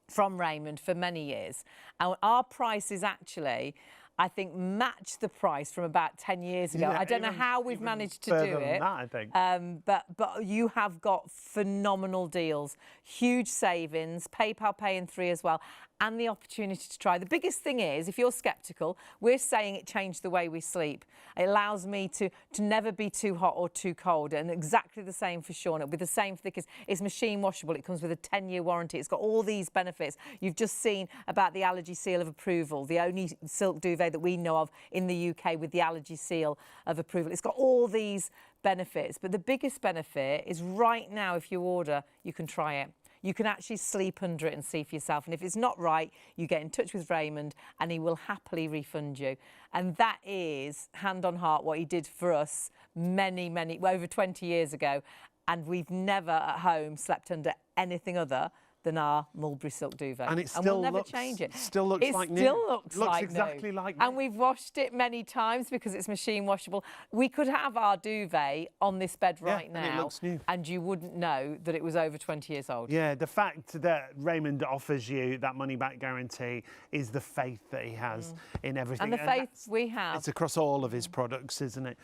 from Raymond for many years. And our prices actually, I think, match the price from about 10 years ago. I don't know how we've managed to do it. I think. But you have got phenomenal deals, huge savings, PayPal Pay in 3 as well, and the opportunity to try. The biggest thing is, if you're sceptical, we're saying it changed the way we sleep. It allows me to never be too hot or too cold, and exactly the same for Sean. With the same thickness, it's machine washable. It comes with a 10-year warranty. It's got all these benefits. You've just seen about the allergy seal of approval, the only silk duvet that we know of in the UK with the allergy seal of approval. It's got all these benefits, but the biggest benefit is right now, if you order, you can try it. You can actually sleep under it and see for yourself. And if it's not right, you get in touch with Raymond and he will happily refund you. And that is, hand on heart, what he did for us over 20 years ago. And we've never at home slept under anything other than our Mulberry Silk duvet. And it still we'll never change it. Still looks like new. It still looks like exactly new. like new. And we've washed it many times because it's machine washable. We could have our duvet on this bed right now, and it looks new. And you wouldn't know that it was over 20 years old. Yeah, the fact that Raymond offers you that money-back guarantee is the faith that he has in everything. And the faith we have. It's across all of his products, isn't it?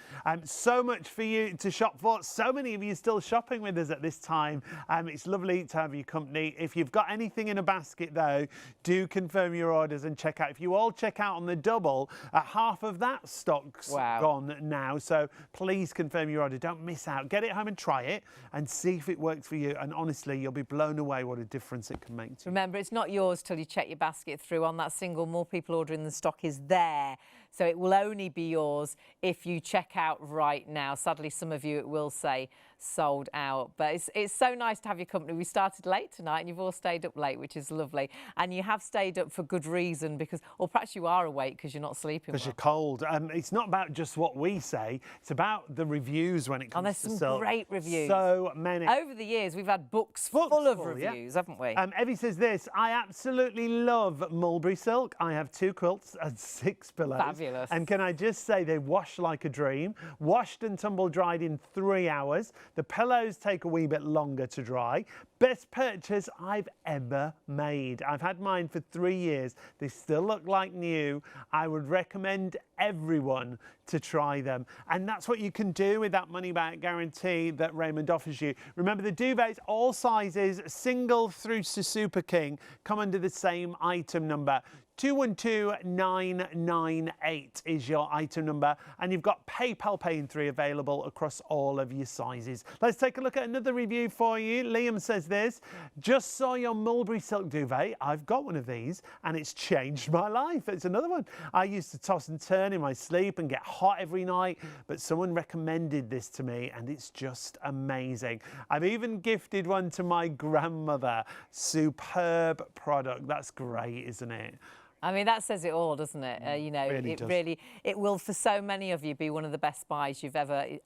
So much for you to shop for. So many of you still shopping with us at this time. It's lovely to have your company. If you've got anything in a basket, though, do confirm your orders and check out. If you all check out on the double, half of that stock's gone now. So please confirm your order. Don't miss out. Get it home and try it and see if it works for you. And honestly, you'll be blown away what a difference it can make to you. Remember, it's not yours till you check your basket through. On that single, more people ordering than stock is there. So it will only be yours if you check out right now. Sadly, some of you, it will say sold out. But it's so nice to have your company. We started late tonight and you've all stayed up late, which is lovely. And you have stayed up for good reason because, or perhaps you are awake because you're not sleeping Because well. you're cold. It's not about just what we say. It's about the reviews when it comes to silk. There's some great reviews. So many. Over the years, we've had books full of reviews, haven't we? Evie says this: I absolutely love mulberry silk. I have 2 quilts and 6 pillows. Fabulous. And can I just say they wash like a dream. Washed and tumble dried in 3 hours. The pillows take a wee bit longer to dry. Best purchase I've ever made. I've had mine for 3 years. They still look like new. I would recommend everyone to try them. And that's what you can do with that money back guarantee that Raymond offers you. Remember, the duvets, all sizes, single through to Super King, come under the same item number. 212998 is your item number, and you've got PayPal Pay in 3 available across all of your sizes. Let's take a look at another review for you. Liam says this: just saw your mulberry silk duvet. I've got one of these and it's changed my life. It's another one. I used to toss and turn in my sleep and get hot every night, but someone recommended this to me and it's just amazing. I've even gifted one to my grandmother. Superb product. That's great, isn't it? I mean, that says it all, doesn't it? You know, it will, for so many of you, be one of the best buys you've ever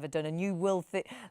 done. And you will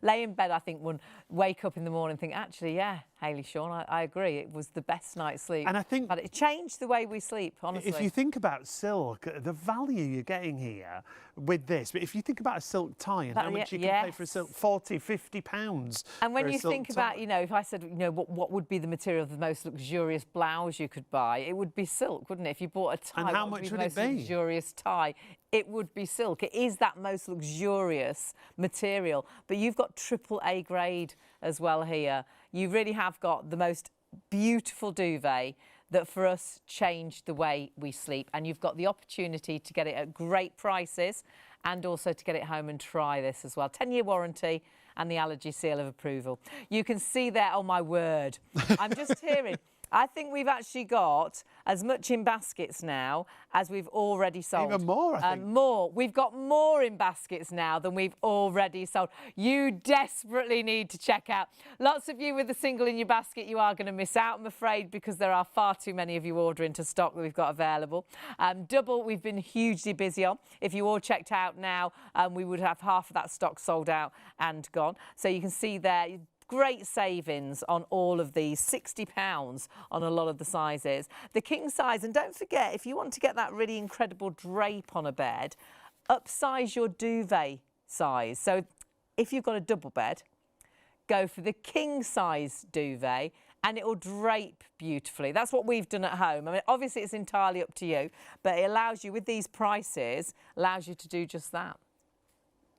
lay in bed, I think, wake up in the morning and think, actually, yeah, Hayley, Sean, I agree. It was the best night's sleep. And I think, but it changed the way we sleep, honestly. If you think about silk, the value you're getting here with this, but if you think about a silk tie and how much you can pay for a silk, 40, 50 pounds. And when you think about, you know, if I said, you know, what would be the material of the most luxurious blouse you could buy, it would be silk, wouldn't it? If you bought a tie, and how much would it be? Luxurious tie, it would be silk. It is that most luxurious material. But you've got AAA grade as well here. You really have got the most beautiful duvet that for us changed the way we sleep. And you've got the opportunity to get it at great prices and also to get it home and try this as well. 10-year warranty and the allergy seal of approval. You can see there, oh my word, I'm just hearing. I think we've actually got as much in baskets now as we've already sold. Even more, I think. More. We've got more in baskets now than we've already sold. You desperately need to check out. Lots of you with a single in your basket, you are going to miss out, I'm afraid, because there are far too many of you ordering to stock that we've got available. Double, we've been hugely busy on. If you all checked out now, we would have half of that stock sold out and gone. So you can see there, great savings on all of these, £60 on a lot of the sizes. The king size, and don't forget, if you want to get that really incredible drape on a bed, upsize your duvet size. So if you've got a double bed, go for the king size duvet and it will drape beautifully. That's what we've done at home. I mean, obviously it's entirely up to you, but it allows you, with these prices, allows you to do just that.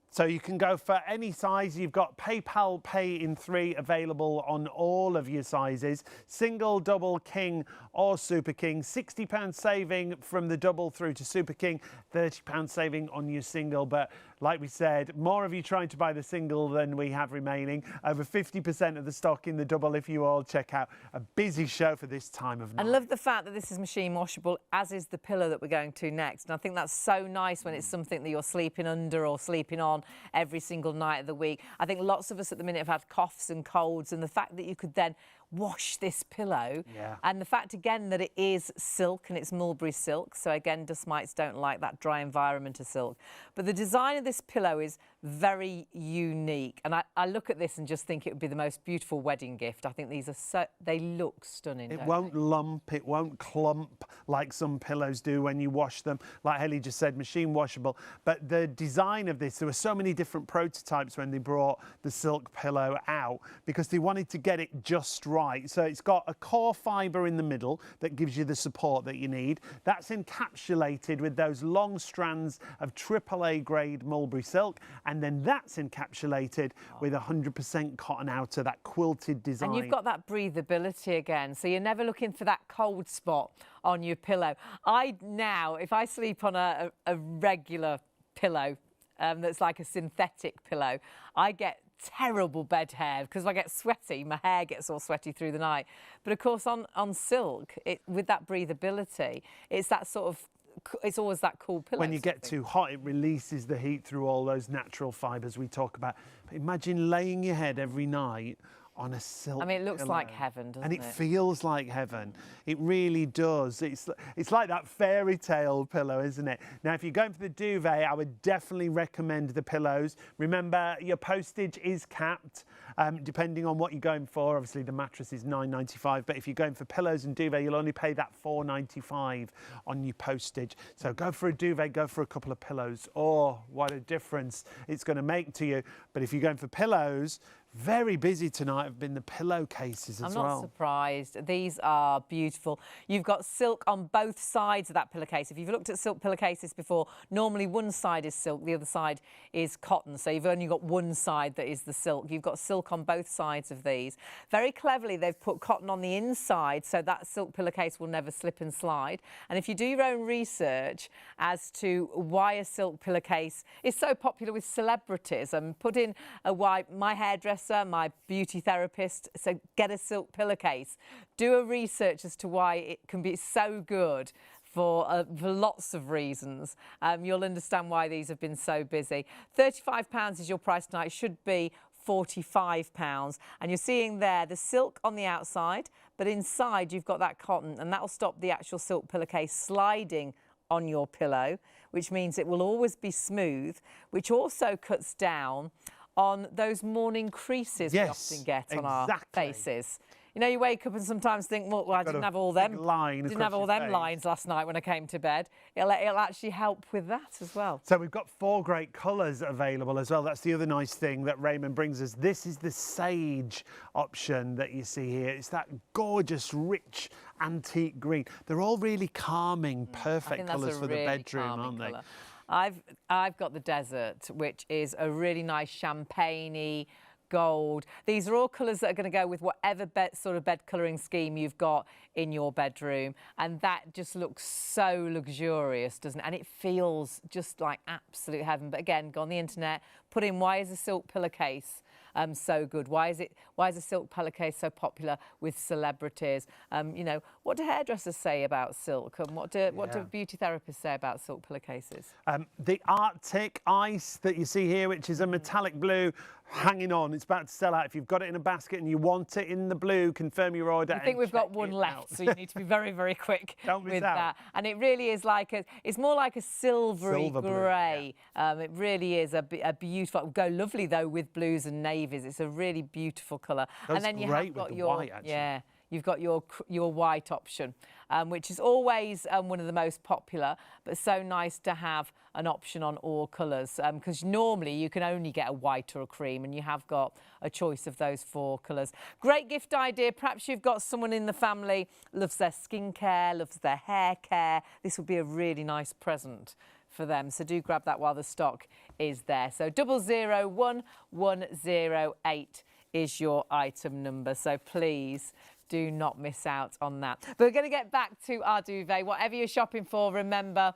So you can go for any size. You've got PayPal Pay in 3 available on all of your sizes. Single, double, king or Super King. £60 saving from the double through to Super King. £30 saving on your single. But like we said, more of you trying to buy the single than we have remaining. Over 50% of the stock in the double if you all check out. A busy show for this time of night. I love the fact that this is machine washable, as is the pillow that we're going to next. And I think that's so nice when it's something that you're sleeping under or sleeping on every single night of the week. I think lots of us at the minute have had coughs and colds, and the fact that you could then wash this pillow, and the fact again that it is silk and it's mulberry silk, so again dust mites don't like that dry environment of silk, but the design of this pillow is very unique, and I look at this and just think it would be the most beautiful wedding gift. I think these are they look stunning. It won't lump, it won't clump like some pillows do when you wash them. Like Hayley just said, machine washable. But the design of this, there were so many different prototypes when they brought the silk pillow out because they wanted to get it just right. So it's got a core fibre in the middle that gives you the support that you need. That's encapsulated with those long strands of AAA grade mulberry silk, and then that's encapsulated with 100% cotton outer, that quilted design. And you've got that breathability again, so you're never looking for that cold spot on your pillow. If I sleep on a regular pillow that's like a synthetic pillow, I get terrible bed hair because I get sweaty. My hair gets all sweaty through the night. But of course on silk, with that breathability, it's that sort of it's always that cool pillow. When you get too hot, it releases the heat through all those natural fibres we talk about. But imagine laying your head every night on a silk I mean, it looks pillow. like heaven, doesn't it? And it feels like heaven. It really does. It's like that fairy tale pillow, isn't it? Now, if you're going for the duvet, I would definitely recommend the pillows. Remember, your postage is capped, depending on what you're going for. Obviously, the mattress is £9.95, but if you're going for pillows and duvet, you'll only pay that £4.95 on your postage. So go for a duvet, go for a couple of pillows. Oh, what a difference it's going to make to you. But if you're going for pillows, very busy tonight have been the pillowcases as well. I'm not surprised. These are beautiful. You've got silk on both sides of that pillowcase. If you've looked at silk pillowcases before, normally one side is silk, the other side is cotton. So you've only got one side that is the silk. You've got silk on both sides of these. Very cleverly, they've put cotton on the inside so that silk pillowcase will never slip and slide. And if you do your own research as to why a silk pillowcase is so popular with celebrities, and put in my hairdresser, my beauty therapist, so get a silk pillowcase. Do a research as to why it can be so good for lots of reasons. You'll understand why these have been so busy. £35 is your price tonight. It should be £45. And you're seeing there the silk on the outside, but inside you've got that cotton, and that will stop the actual silk pillowcase sliding on your pillow, which means it will always be smooth, which also cuts down on those morning creases we often get on our faces. You know, you wake up and sometimes think, well, I didn't have all them lines last night when I came to bed. It'll actually help with that as well. So we've got 4 great colours available as well. That's the other nice thing that Raymond brings us. This is the sage option that you see here. It's that gorgeous, rich, antique green. They're all really calming, perfect colours for the bedroom, aren't they? I've got the desert, which is a really nice champagne-y gold. These are all colours that are going to go with whatever sort of bed colouring scheme you've got in your bedroom, and that just looks so luxurious, doesn't it? And it feels just like absolute heaven. But again, go on the internet, put in why is a silk pillowcase so good? Why is a silk pillowcase so popular with celebrities? You know, what do hairdressers say about silk, and what do beauty therapists say about silk pillowcases? The Arctic Ice that you see here, which is a metallic blue, hanging on. It's about to sell out. If you've got it in a basket and you want it in the blue, confirm your order. I think we've got one left, so you need to be very, very quick with that. And it really is like it's more like a silvery grey. Yeah. It really is a beautiful. It would go lovely though with blues and navies. It's a really beautiful colour. And then you have got your white, actually. Yeah. You've got your white option, which is always one of the most popular, but so nice to have an option on all colours, because normally you can only get a white or a cream, and you have got a choice of those 4 colours. Great gift idea. Perhaps you've got someone in the family loves their skincare, loves their hair care. This would be a really nice present for them. So do grab that while the stock is there. So 001108 is your item number. So please do not miss out on that. But we're going to get back to our duvet. Whatever you're shopping for, remember,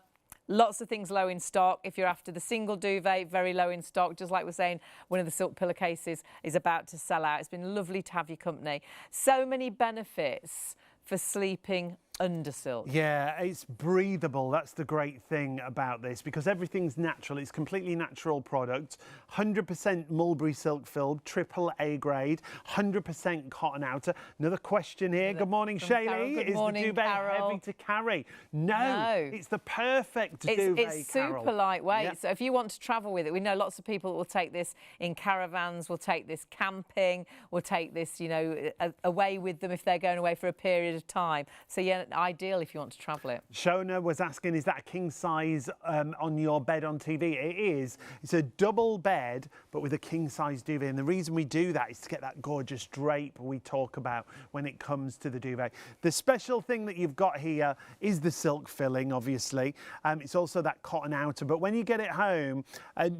lots of things low in stock. If you're after the single duvet, very low in stock. Just like we're saying, one of the silk pillowcases is about to sell out. It's been lovely to have your company. So many benefits for sleeping under silk. Yeah, it's breathable. That's the great thing about this, because everything's natural. It's completely natural product. 100% mulberry silk filled, AAA grade, 100% cotton outer. Another question here. Good morning, Shaylee. Is the duvet heavy to carry? No, it's the perfect duvet, It's super lightweight. Yep. So if you want to travel with it, we know lots of people will take this in caravans, will take this camping, will take this, you know, away with them if they're going away for a period of time. So yeah, ideal if you want to travel it. Shona was asking, is that a king size on your bed on TV? It is. It's a double bed, but with a king size duvet. And the reason we do that is to get that gorgeous drape we talk about when it comes to the duvet. The special thing that you've got here is the silk filling, obviously. It's also that cotton outer. But when you get it home,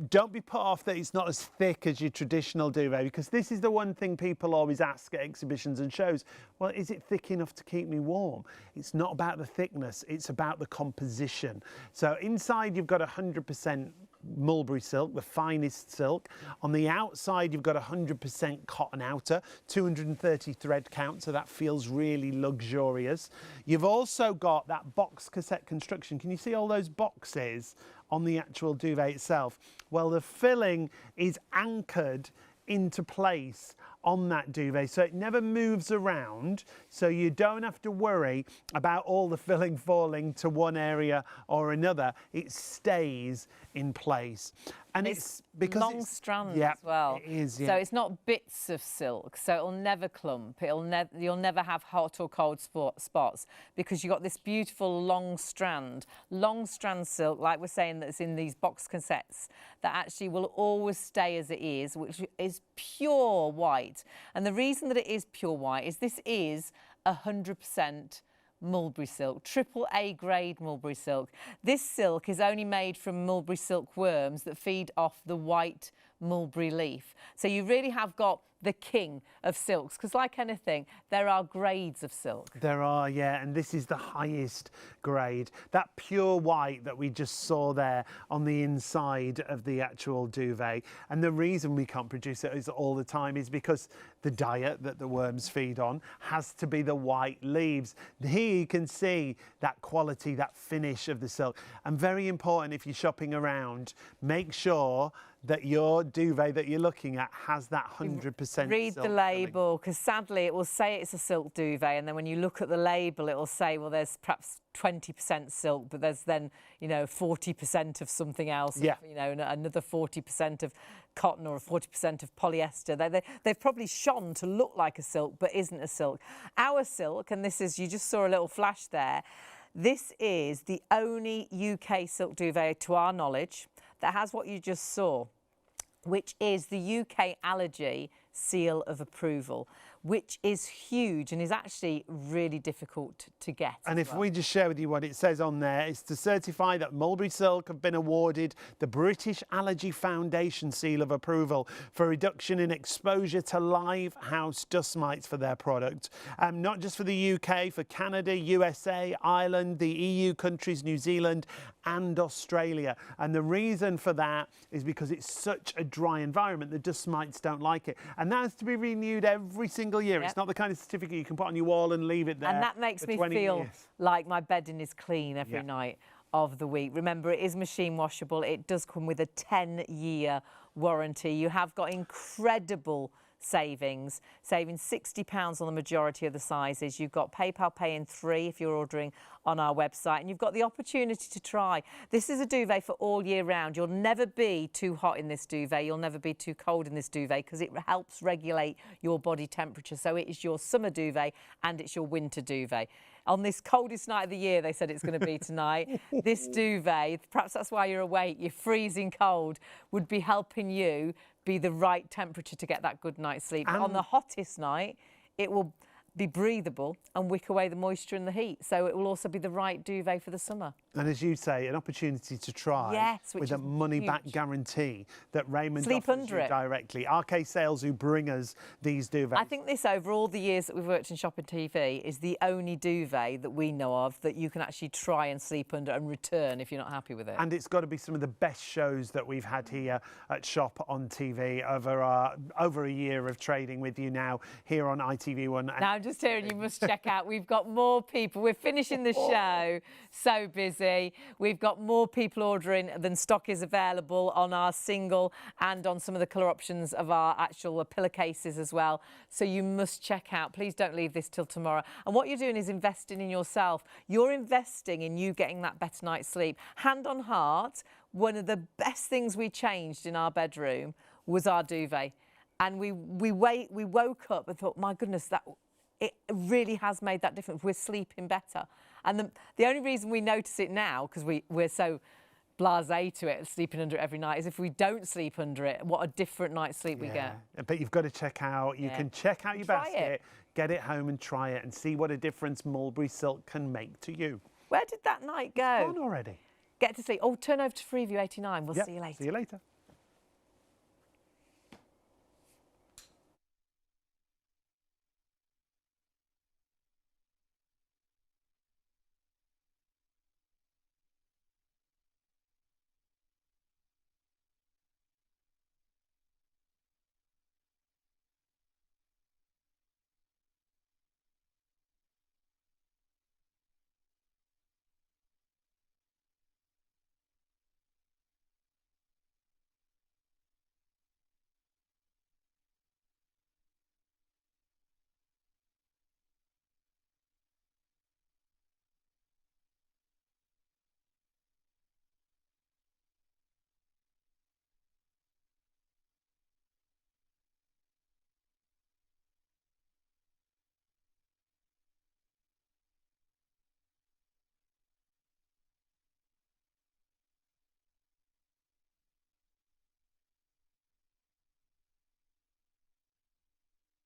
don't be put off that it's not as thick as your traditional duvet, because this is the one thing people always ask at exhibitions and shows. Well, is it thick enough to keep me warm? It's not about the thickness, it's about the composition. So inside you've got 100% mulberry silk, the finest silk. On the outside, you've got 100% cotton outer, 230 thread count, so that feels really luxurious. You've also got that box cassette construction. Can you see all those boxes on the actual duvet itself? Well, the filling is anchored into place on that duvet, so it never moves around, so you don't have to worry about all the filling falling to one area or another. It stays in place, and it's because long strands as well. It is, so it's not bits of silk, so it'll never clump. You'll never have hot or cold spots, because you've got this beautiful long strand silk, like we're saying, that's in these box cassettes, that actually will always stay as it is, which is pure white. And the reason that it is pure white is this is 100% mulberry silk, AAA grade mulberry silk. This silk is only made from mulberry silkworms that feed off the white mulberry leaf. So you really have got the king of silks, because like anything, there are grades of silk. There are, yeah, and this is the highest grade. That pure white that we just saw there on the inside of the actual duvet. And the reason we can't produce it all the time is because the diet that the worms feed on has to be the white leaves. Here you can see that quality, that finish of the silk. And very important, if you're shopping around, make sure that your duvet that you're looking at has that 100% Read the label, because sadly it will say it's a silk duvet, and then when you look at the label it will say, well, there's perhaps 20% silk, but there's then, you know, 40% of something else, yeah. You know, another 40% of cotton or 40% of polyester. They've probably shone to look like a silk, but isn't a silk. Our silk, and this is, you just saw a little flash there, this is the only UK silk duvet, to our knowledge, that has what you just saw, which is the UK allergy seal of approval, which is huge and is actually really difficult to get. And if we just share with you what it says on there, it's to certify that mulberry silk have been awarded the British Allergy Foundation seal of approval for reduction in exposure to live house dust mites for their product. Not just for the UK, for Canada, USA, Ireland, the EU countries, New Zealand and Australia. And the reason for that is because it's such a dry environment, the dust mites don't like it. And that has to be renewed every single year. Yep. It's not the kind of certificate you can put on your wall and leave it there. And that makes me feel like my bedding is clean every night of the week. Remember, it is machine washable. It does come with a 10-year warranty. You have got incredible savings, saving £60 on the majority of the sizes. You've got PayPal Pay in 3 if you're ordering on our website, and you've got the opportunity to try. This is a duvet for all year round. You'll never be too hot in this duvet. You'll never be too cold in this duvet, because it helps regulate your body temperature. So it is your summer duvet and it's your winter duvet. On this coldest night of the year, they said it's going to be tonight, this duvet, perhaps that's why you're awake, you're freezing cold, would be helping you be the right temperature to get that good night's sleep. On the hottest night, it will be breathable and wick away the moisture and the heat. So it will also be the right duvet for the summer. And as you say, an opportunity to try with a money-back guarantee that Raymond offers you directly. RK Sales, who bring us these duvets. I think this, over all the years that we've worked in Shopping TV, is the only duvet that we know of that you can actually try and sleep under and return if you're not happy with it. And it's got to be some of the best shows that we've had here at Shop on TV over a year of trading with you now here on ITV1. Now I'm just hearing you must check out. We've got more people. We're finishing the show. So busy. We've got more people ordering than stock is available on our single and on some of the colour options of our actual pillowcases as well. So you must check out. Please don't leave this till tomorrow. And what you're doing is investing in yourself. You're investing in you getting that better night's sleep. Hand on heart, one of the best things we changed in our bedroom was our duvet. And we woke up and thought, my goodness, it really has made that difference. We're sleeping better. And the only reason we notice it now, because we're so blasé to it, sleeping under it every night, is if we don't sleep under it, what a different night's sleep we get. But you've got to check out, you can check out your basket, get it home and try it and see what a difference mulberry silk can make to you. Where did that night go? It's gone already. Get to sleep. Oh, turn over to Freeview 89. We'll see you later. See you later.